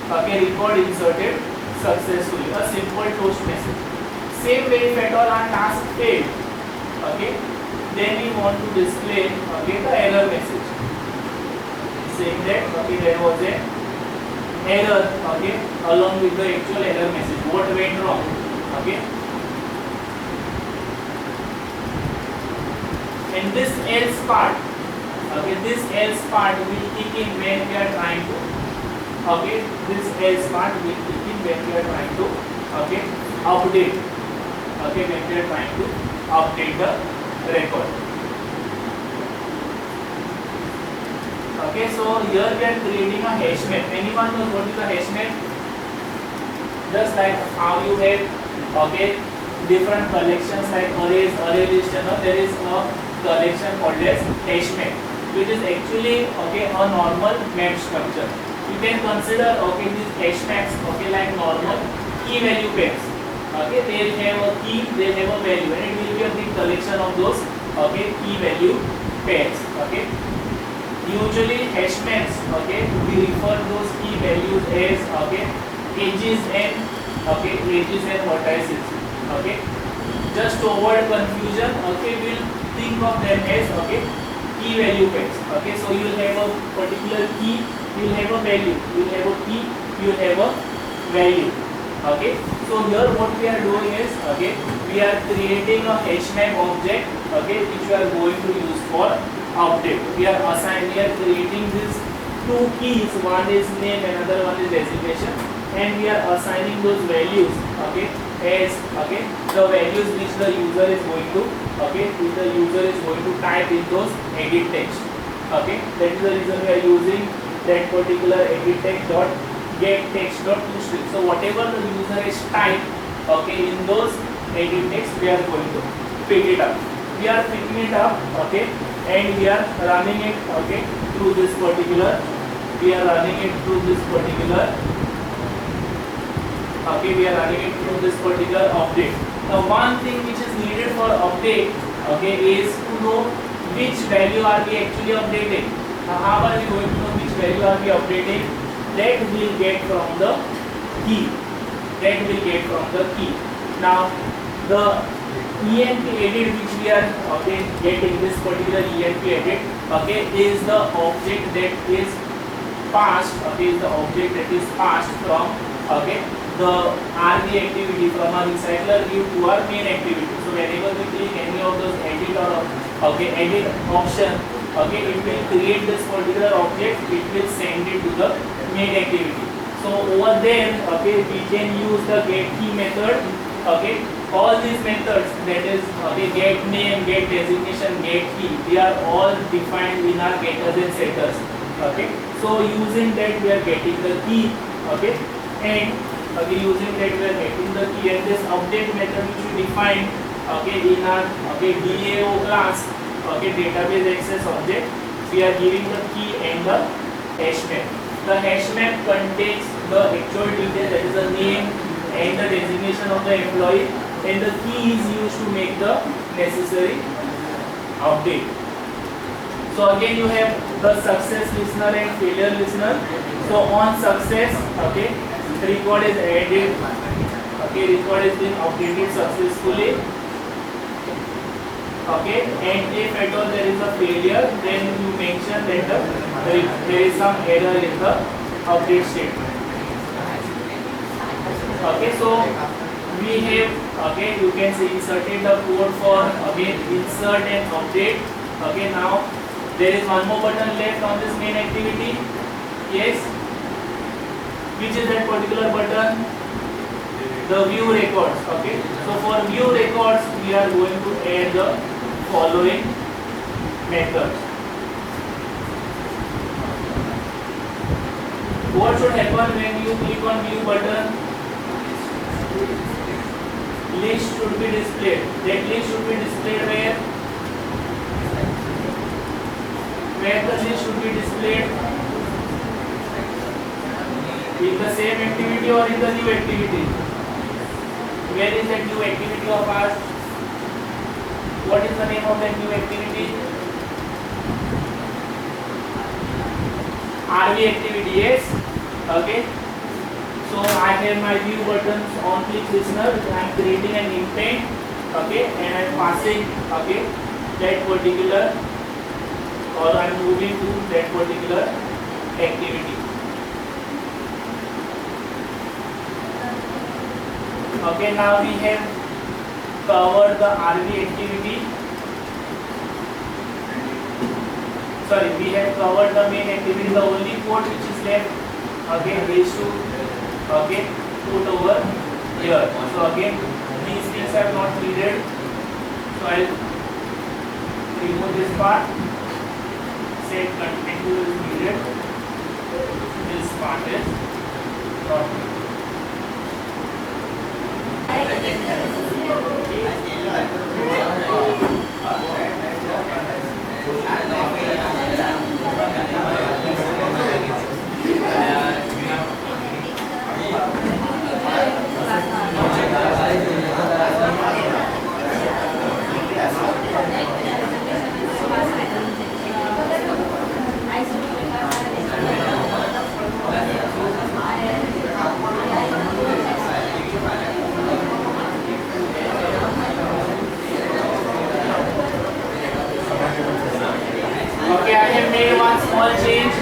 Okay, record inserted successfully. A simple toast message. Same way, if at all our task failed, okay, then we want to display, okay, the error message, saying that, okay, there was a error, okay, along with the actual error message. What went wrong? Okay, and this else part, okay, this else part will kick in when we are trying to, okay, this else part will kick in when we are trying to, okay, update, okay, when we are trying to update the record. Okay, so here we are creating a hash map. Anyone knows what is a hash map? Just like how you have, okay, different collections like arrays, array list, and there is a collection called as hash map, which is actually, okay, a normal map structure. You can consider, okay, these hash maps, okay, like normal key value pairs. Okay, they will have a key, they will have a value, and it will be a big collection of those, okay, key value pairs. Okay, usually hash maps, okay, we refer those key values as, okay, edges and, okay, edges and vertices. Okay, just to avoid confusion, okay, we will think of them as, okay, key value pairs. Okay, so you will have a particular key, you will have a value, you will have a key, you will have a value. Okay, so here what we are doing is, okay, we are creating a hash map object, okay, which we are going to use for update. We are creating these two keys, one is name, another one is designation, and we are assigning those values, okay, as, okay, the values which the user is going to, okay, which the user is going to type in those edit text. Okay, that is the reason we are using that particular edit text dot get text dot toString. So whatever the user is typed, okay, in those edit text, we are going to pick it up. We are picking it up, okay, and we are running it, okay, through this particular. We are running it through this particular. Okay, we are running it through this particular update. Now, one thing which is needed for update, okay, is to know which value are we actually updating. Now, how are we going to know which value are we updating? That will get from the key. That will get from the key. Now, the ENP edit which we are, okay, getting, this particular ENP edit, okay, is the object that is passed, okay, is the object that is passed from, okay, the RV activity, from our recycler view to our main activity. So whenever we click any of those edit or, okay, edit option, okay, it will create this particular object, it will send it to the main activity. So over there, okay, we can use the get key method, okay. All these methods, that is, okay, get name, get designation, get key, they are all defined in our getters and setters, okay. So using that we are getting the key, okay, and okay, using that we are getting the key, and this update method which we defined, okay, in our, okay, DAO class, okay, database access object, we are giving the key and the hash map. The hash map contains the actual detail, that is the name and the designation of the employee, and the key is used to make the necessary update. So again you have the success listener and failure listener. So on success, okay, record is added, okay, record is being updated successfully, okay, and if at all there is a failure, then you mention that there is some error in the update statement. Okay, so we have, okay, you can see inserted the code for, again, insert and update. Okay, now there is one more button left on this main activity. Yes, which is that particular button? The view records. Okay, so for view records we are going to add the following methods. What should happen when you click on view button? List should be displayed. That list should be displayed where? Where the list should be displayed? In the same activity or in the new activity? Where is that new activity of ours? What is the name of that new activity? RV activity, yes? Okay. So I have my view buttons on click listener. I am creating an intent, okay, and I am passing, okay, that particular, or I am moving to that particular activity. Okay, now we have covered the RV activity. Sorry, we have covered the main activity. The only code which is left, okay, is to, okay, put over here. So again, these things are not needed. So I'll remove this part. Set content to is needed. This part is not needed. Okay, I have made one small change.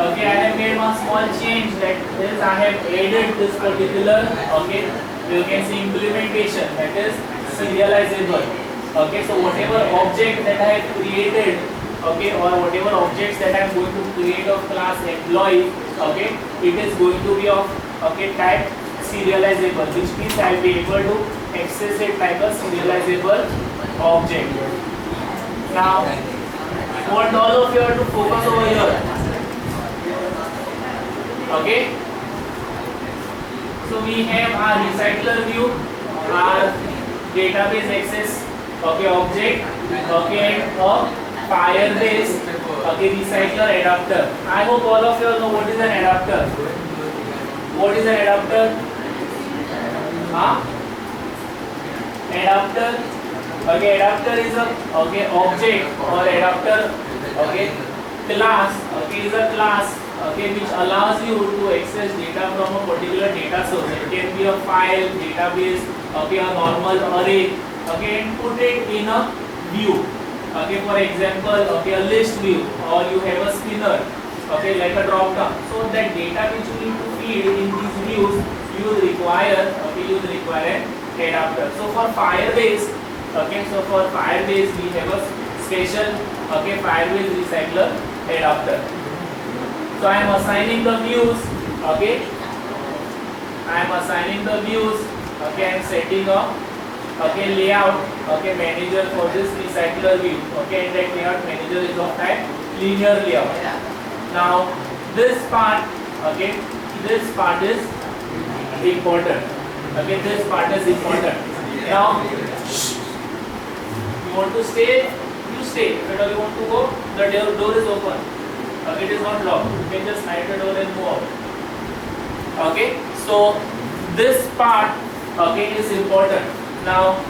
Okay, I have made one small change, that is I have added this particular, okay, you can see implementation, that is serializable. Okay, so whatever object that I have created, okay, or whatever objects that I am going to create of class employee, okay, it is going to be of, okay, type serializable, which means I will be able to access it like a serializable object. Now, I want all of you to focus over here. Okay. So we have our recycler view, our database access, okay, object, okay, and a Firebase, okay, recycler adapter. I hope all of you know what is an adapter. What is an adapter? Huh? Adapter. Okay, adapter is a okay object or adapter. Okay, class. Okay, is a class. Okay, which allows you to access data from a particular data source. It can be a file, database, okay, a normal array, okay, and put it in a view. Okay, for example, okay, a list view, or you have a spinner, okay, like a drop down. So that data which you need to feed in these views, you require an adapter. So for Firebase, okay, we have a special, okay, Firebase recycler adapter. So I am assigning the views, okay. I am assigning the views, okay. I am setting up, okay, layout, okay, manager for this recycler view, okay. And that layout manager is of type linear layout. Now this part, okay, this part is important, okay. This part is important. Now you want to stay, you stay. If at all you want to go, the door is open. Okay, it is not locked. You can just slide the door and move out. Okay, so this part, okay, is important. Now,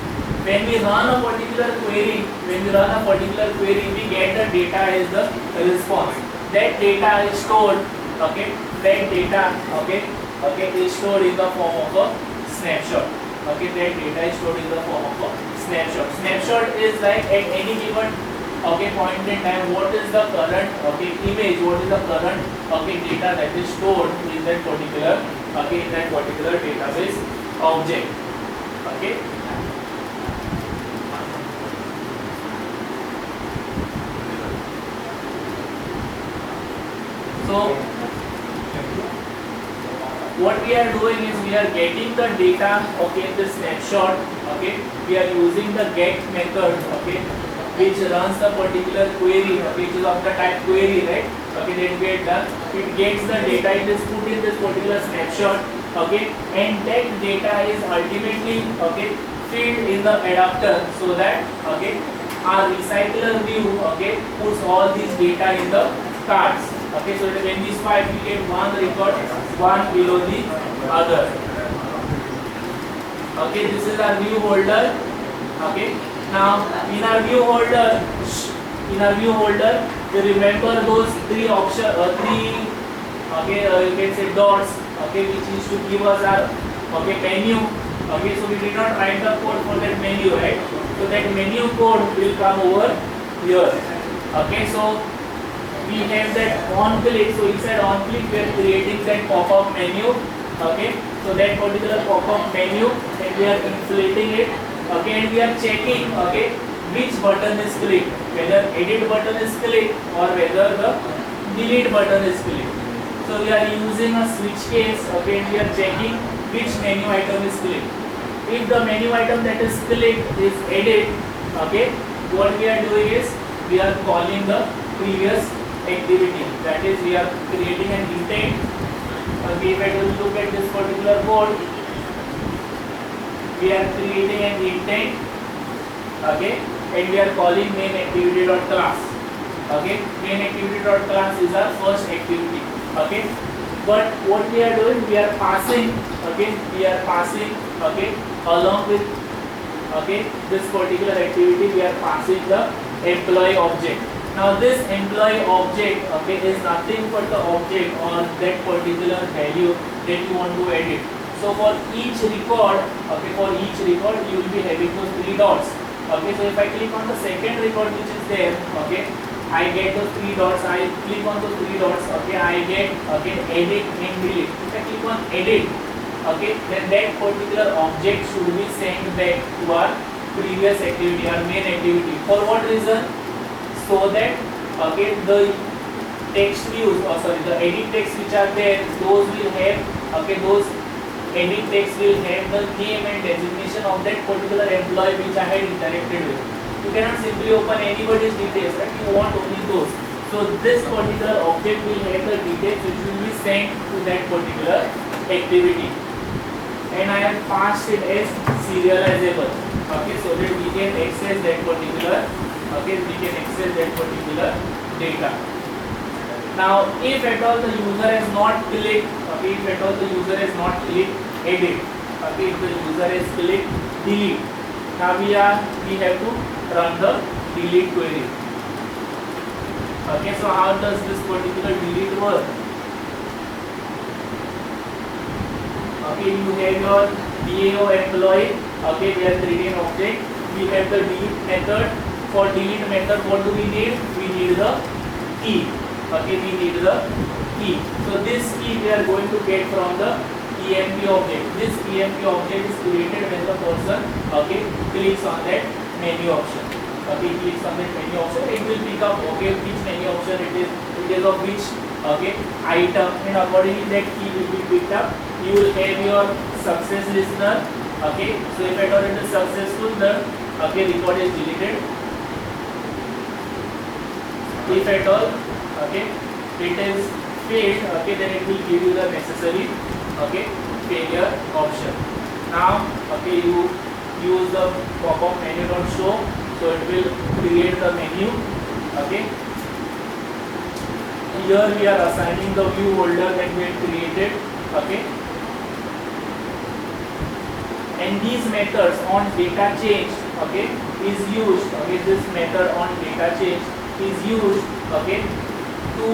when we run a particular query, we get the data as the response. That data is stored. Okay, that data, okay, is stored in the form of a snapshot. Okay, that data is stored in the form of a snapshot. Snapshot is like at any given, okay, point in time, what is the current, okay, image, what is the current, okay, data that is stored in that particular, okay, in that particular database object. Okay. So what we are doing is we are getting the data, okay, the snapshot, okay, we are using the get method, okay, which runs the particular query, which is of the type query, right? Okay, then get done. It gets the data, it is put in this particular snapshot, okay, and that data is ultimately, okay, filled in the adapter, so that, okay, our recycler view, okay, puts all these data in the cards. Okay, so when we swipe, we get one record, one below the other. Okay, this is our view holder. Okay. Now, in our view holder, we remember those three options, you can say dots, okay, which is to give us our, okay, menu. Okay, so we did not write the code for that menu, right? So that menu code will come over here. Okay, so we have that on click. So inside on click, we are creating that pop-up menu. Okay, so that particular pop-up menu, and we are inflating it. Okay, and we are checking, okay, which button is clicked, whether edit button is clicked or whether the delete button is clicked. So we are using a switch case, okay, and we are checking which menu item is clicked. If the menu item that is clicked is edit, okay, what we are doing is we are calling the previous activity. That is, we are creating an intent. Okay, if I will look at this particular code, we are creating an intent, okay, and we are calling main activity.class. Okay, main activity.class is our first activity. Okay, but what we are doing, we are passing, okay, okay, along with, okay, this particular activity, we are passing the employee object. Now this employee object, okay, is nothing but the object or that particular value that you want to edit. So for each record, okay, you will be having those three dots. Okay, so if I click on the second record which is there, okay, I get those three dots. I click on those three dots, okay, I get, okay, edit and delete. If I click on edit, okay, then that particular object should be sent back to our previous activity, our main activity. For what reason? So that, okay, the text views, or sorry, the edit text which are there, those will have, okay, those edit text will have the name and designation of that particular employee which I had interacted with. You cannot simply open anybody's details, right? You want only those. So So this particular object will have the details which will be sent to that particular activity, and I have passed it as serializable. Okay, so that we can access that particular. Okay, we can access that particular data. Now, if at all the user has not clicked, okay, if at all the user has not clicked edit, okay, if the user has clicked delete, now we have to run the delete query. Okay, so how does this particular delete work? Okay, you have your BAO employee. Okay, we have created an object. We have the delete method. For delete method, what do we need? We need the key. Okay, we need the key. So this key we are going to get from the EMP object. This EMP object is created when the person, okay, clicks on that menu option. Okay, clicks on that menu option. It will pick up, okay, which menu option it is of which, okay, item, and accordingly that key will be picked up. You will have your success listener. Okay, so if at all it is successful, then okay, record is deleted. If at all, okay, it is failed, okay, then it will give you the necessary, okay, failure option. Now, okay, you use the pop-up menu dot show, so it will create the menu. Okay, here we are assigning the view holder that we had created. Okay, and these methods on data change, okay, is used. Okay, this method on data change is used, okay, to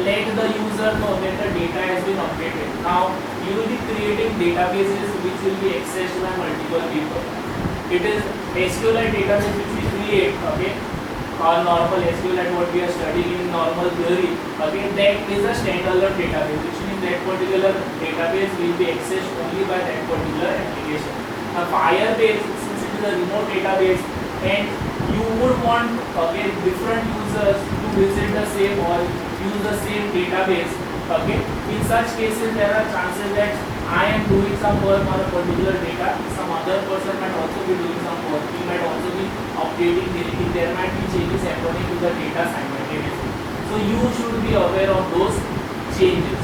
let the user know that the data has been updated. Now you will be creating databases which will be accessed by multiple people. It is SQLite database which we create, okay, or normal SQLite what we are studying in normal theory, okay, that is a standalone database, which means that particular database will be accessed only by that particular application. Now Firebase, since it is a remote database and you would want, okay, different users to visit the same or use the same database, okay, in such cases there are chances that I am doing some work on a particular data, some other person might also be doing some work, he might also be updating, deleting, there might be changes happening to the data simultaneously. So you should be aware of those changes.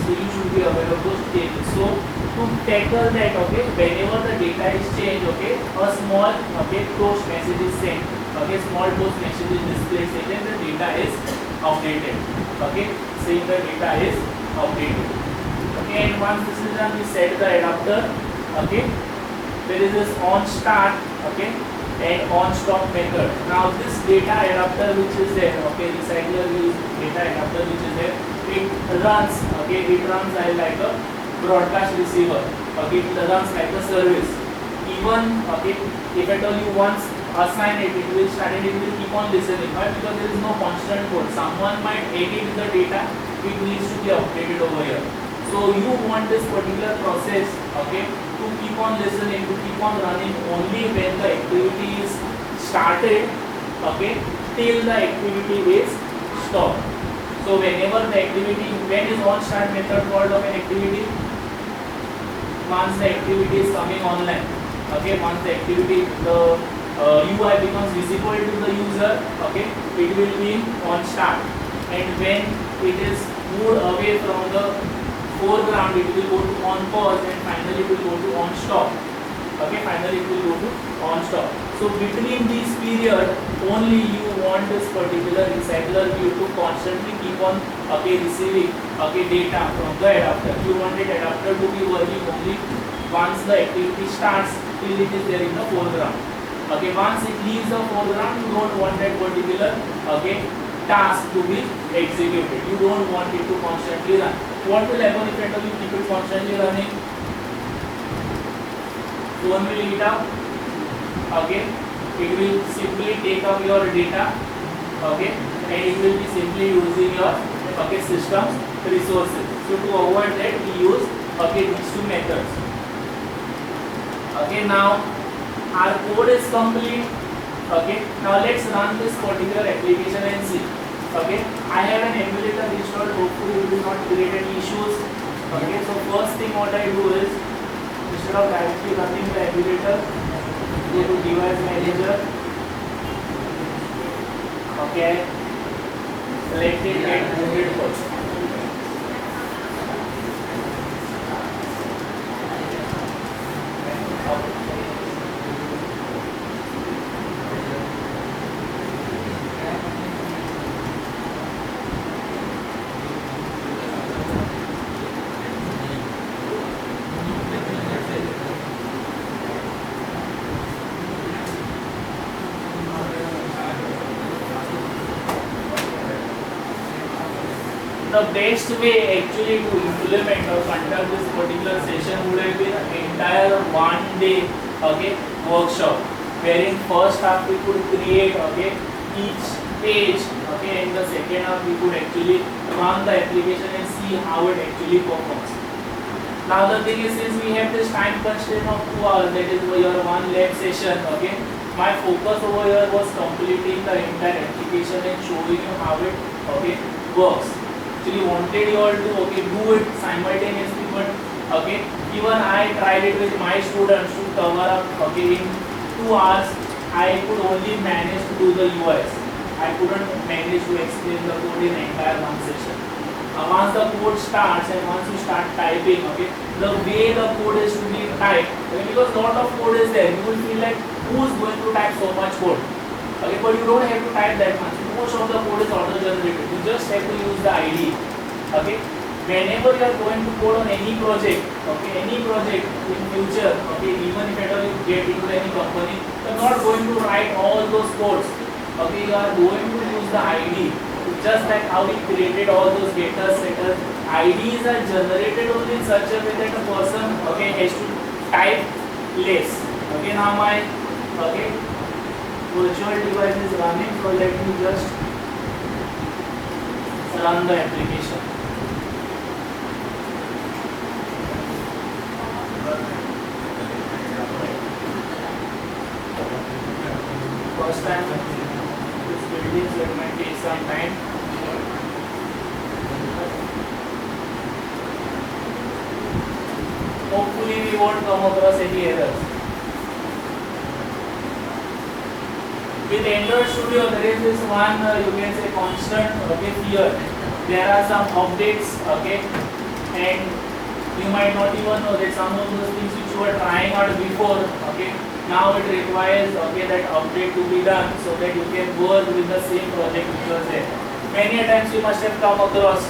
So to tackle that, okay, whenever the data is changed, okay, a small, okay, push message is sent. Okay, small push message is displayed saying that the data is updated. Okay, saying the data is updated. Okay, and once this is done, we set the adapter. Okay, there is this on start, okay, and on stop method. Now this data adapter which is there, okay, recycler use data adapter which is there, it runs, okay, it runs like a broadcast receiver. Okay, it runs like a service. Even, okay, if at all you once assign it, it will start and it will keep on listening. Why? Because there is no constant code. Someone might edit the data, it needs to be updated over here. So you want this particular process, okay, to keep on listening, to keep on running only when the activity is started, okay, till the activity is stopped. So whenever the activity, when is on start method called of an activity? Once the activity is coming online. Okay, once the activity, the UI becomes visible to the user, okay, it will be on start. And when it is moved away from the foreground, it will go to on pause and finally it will go to on stop. Okay, finally it will go to on stop. So between these period, only you want this particular recycler view to constantly keep on, okay, receiving, okay, data from the adapter. You want it adapter to be working only once the activity starts till it is there in the foreground. Okay, once it leaves the foreground, you don't want that particular, okay, task to be executed. You don't want it to constantly run. What will happen if you keep it constantly running? Phone will heat up. Okay, it will simply take up your data, okay, and it will be simply using your, okay, system resources. So to avoid that, we use, okay, these two methods. Okay, now our code is complete. Okay, now let's run this particular application and see. Okay, I have an emulator installed. Hopefully, it will not create any issues. Okay, so first thing what I do is, instead of directly running the emulator, go to device manager. Okay, let it get booted first. The best way actually to implement or conduct this particular session would have been an entire one day workshop, wherein first half we could create each page, and the second half we could actually run the application and see how it actually performs. Now the thing is, since we have this time constraint of 2 hours, that is your one lab session, my focus over here was completing the entire application and showing you how it works. Actually wanted you all to do it simultaneously, but even I tried it with my students to cover up in 2 hours. I could only manage to do the UIs. I couldn't manage to explain the code in the entire one session. Once the code starts and once you start typing, the way the code is to be typed, because lot of code is there, you will feel like who is going to type so much code. But you don't have to type that much. Most of the code is auto-generated. You just have to use the IDE. Whenever you are going to code on any project, in future, even if at all you get into any company, you are not going to write all those codes. You are going to use the IDE. Just like how we created all those getters, setters, IDs are generated only in such a way that a person has to type less. Now my virtual device is running, so let me just run the application. First time this building, so it might take some time. Hopefully we won't come across any errors. With Android Studio, there is this one you can say constant fear. There are some updates, and you might not even know that some of those things which you were trying out before, now it requires that update to be done so that you can work with the same project which was there. Many a times you must have come across,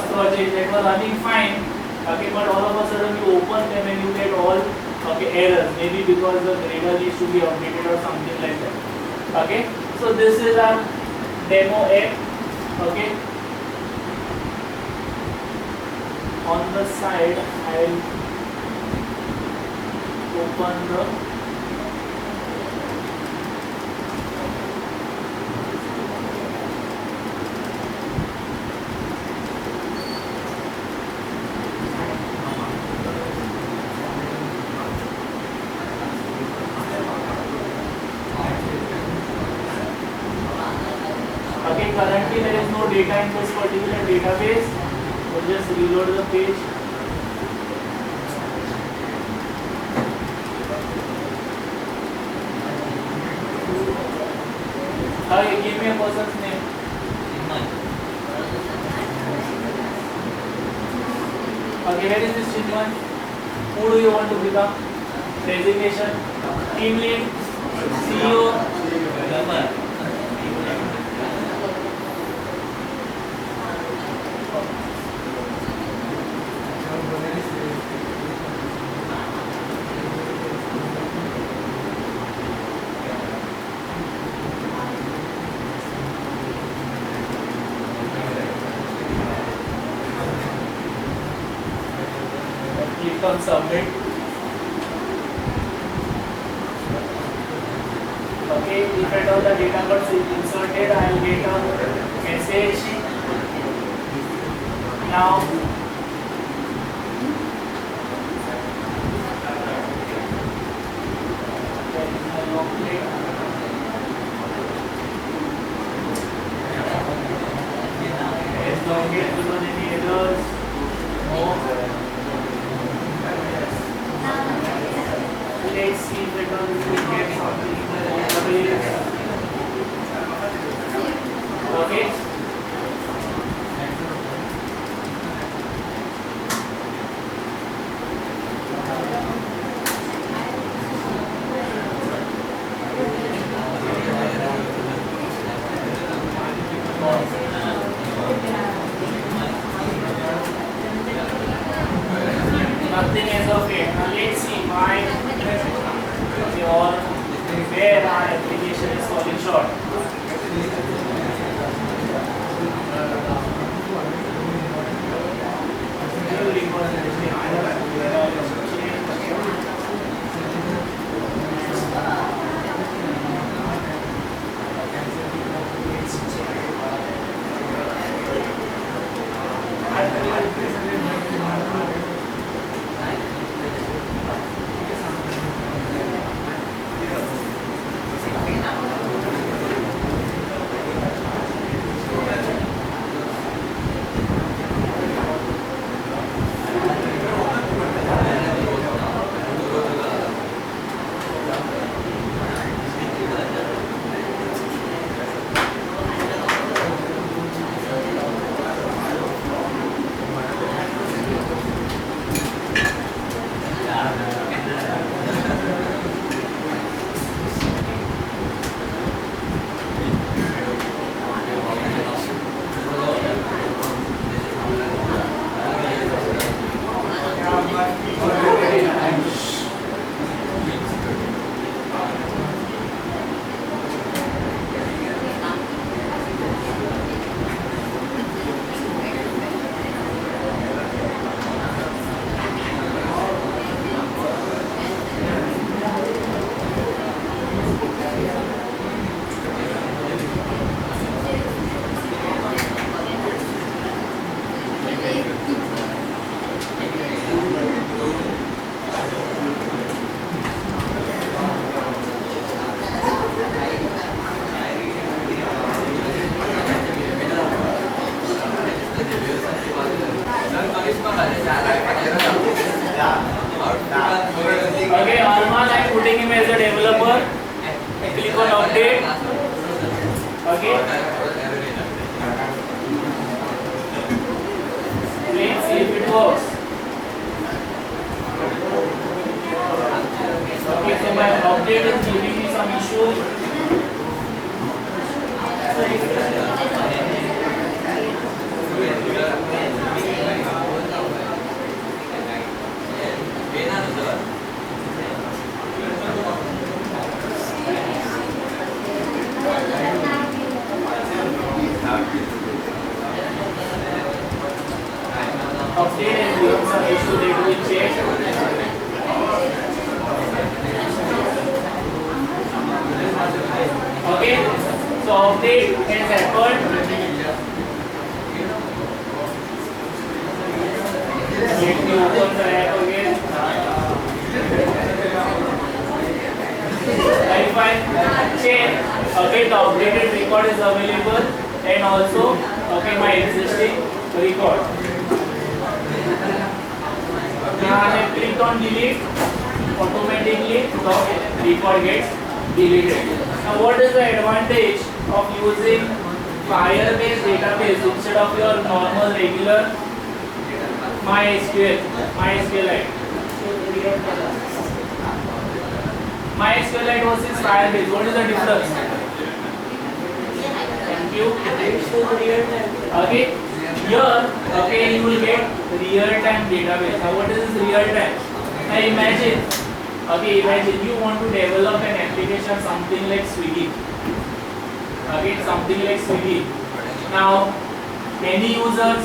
projects that were running fine, but all of a sudden you open them and you get all errors, maybe because the gradle needs to be updated or something like that. So this is our demo app. On the side I will open the currently there is no data in this particular database. We'll just reload the page. Give me a person's name. Where is this Chinman? Who do you want to become? Designation? Team lead? CEO? Click on submit. If at all the data got inserted, I will get a message. Now as long as there are any errors, let's see if it will get something in the database. screenshot. Okay, Arman, I'm putting him as a developer. Click on update. Okay. Let's see if it works. Okay, so my update is giving me some issue. Update and give some issue that we check. Okay, so update has happened. Let me open the app again. Verify, check. Okay, the updated record is available, and also okay my existing record. Now I have clicked on delete. Automatically the record gets deleted. Now what is the advantage of using Firebase database instead of your normal regular MySQLite? MySQLite versus Firebase. What is the difference? Thank you. Okay. Here, okay, you will get real-time database. Now, what is this real-time? Now, imagine you want to develop an application, something like Swiggy. Okay, something like Swiggy. Now, many users,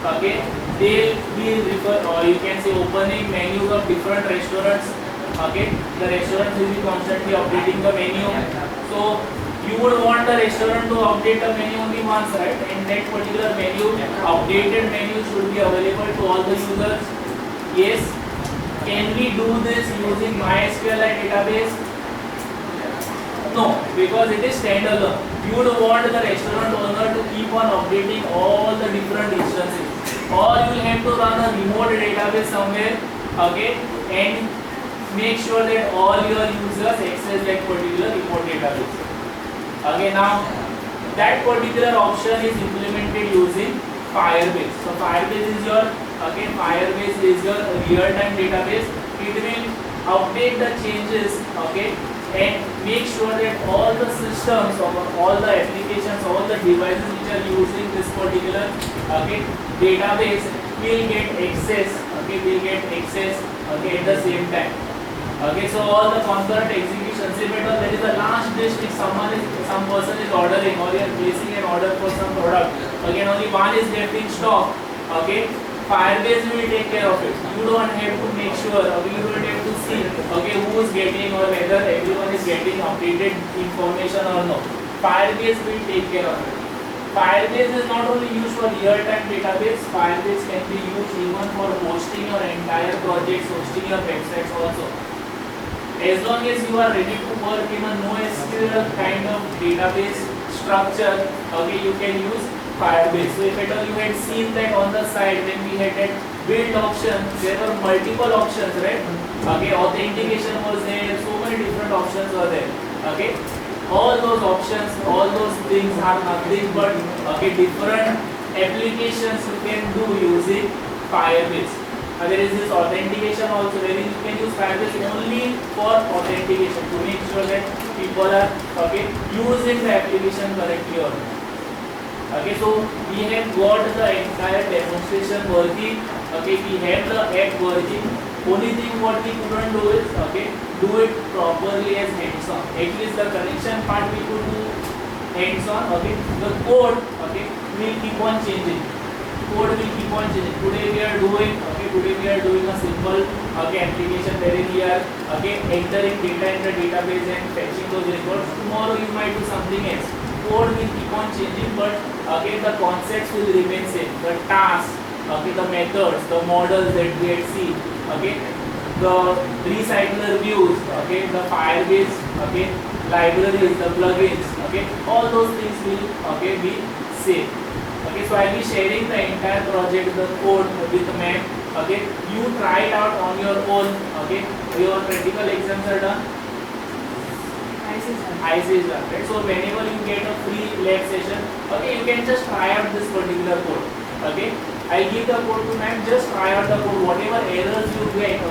okay, they will refer, or you can say opening menus of different restaurants. Okay, the restaurants will be constantly updating the menu. So, you would want the restaurant to update the menu only once, right? And that particular menu, updated menu should be available to all the users. Yes. Can we do this using MySQLite database? No, because it is standalone. You would want the restaurant owner to keep on updating all the different instances. Or you will have to run a remote database somewhere, okay, and make sure that all your users access that particular remote database. Okay, now that particular option is implemented using Firebase. So Firebase is your real-time database. It will update the changes, okay, and make sure that all the systems of all the applications, all the devices which are using this particular database will get access, at the same time. Okay, so all the concurrent executions Suppose if at all there is a last dish which some person is ordering, or you are placing an order for some product, again only one is left in stock, okay, Firebase will take care of it. You don't have to make sure, or you don't have to see, okay, who is getting or whether everyone is getting updated information or no. Firebase will take care of it. Firebase is not only used for real-time database, Firebase can be used even for hosting your entire projects, hosting your websites also. As long as you are ready to work in a NoSQL kind of database structure, okay, you can use Firebase. So if at all you had seen that on the side when we had that build option, there were multiple options, right? Okay, authentication was there, so many different options were there. Okay, all those options, all those things are nothing but different applications you can do using Firebase. There is this authentication also, where you can use Firebase only for authentication to make sure that people are using the application correctly or not. Okay, so we have got the entire demonstration working. Okay, we have the app working. Only thing what we couldn't do is do it properly as hands-on. At least the connection part we could do hands-on. Okay, the code will keep on changing. Code will keep on changing. Today we are doing a simple application wherein we are entering data in the database and fetching those records. Tomorrow you might do something else. Code will keep on changing, but the concepts will remain same. The tasks, the methods, the models that we had seen, the recycler views, the Firebase, libraries, the plugins, all those things will be same. So I'll be sharing the entire project, the code with ma'am. You try it out on your own. Your practical exams are done. IC is done, right? So whenever you get a free lab session, you can just try out this particular code. I'll give the code to ma'am. Just try out the code. Whatever errors you get,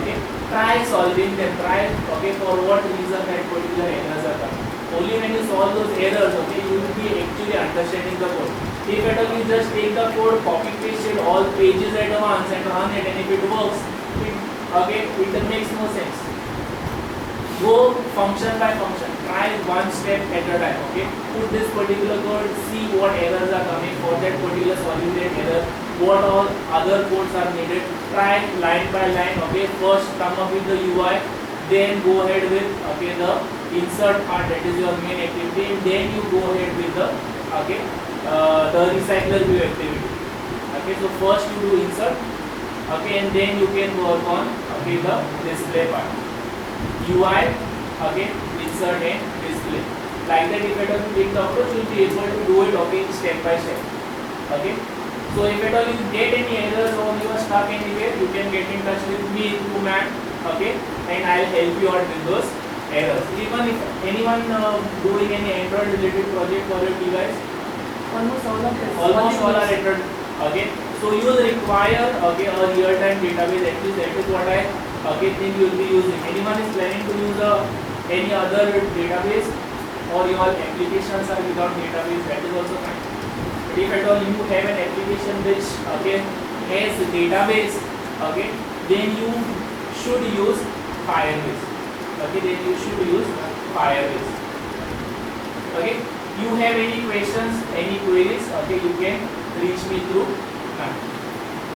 try solving them. Try for what reason that particular errors are coming. Only when you solve those errors, you will be actually understanding the code. If at all you just take the code, copy paste it all pages at once and run it, and if it works, it makes no sense. Go function by function. Try one step at a time. Put this particular code, see what errors are coming for that particular solving that error. What all other codes are needed. Try line by line. First come up with the UI, then go ahead with the insert part, that is your main activity, and then you go ahead with the recycler view activity. So first you do insert, and then you can work on the display part. UI, insert and display. Like that, if at all you take the approach, you will be able to do it step by step. So if at all you get any errors or you are stuck anywhere, you can get in touch with me through ma'am, and I'll help you out with those errors. Even if anyone doing any Android related project for your device, almost all are Android. So you will require a real-time database. At least that is what I think you will be using. Anyone is planning to use any other database, or your applications are without database, that is also fine. But if at all you have an application which has a database, then you should use Firebase. Then you should use Firebase. You have any questions, any queries, you can reach me through.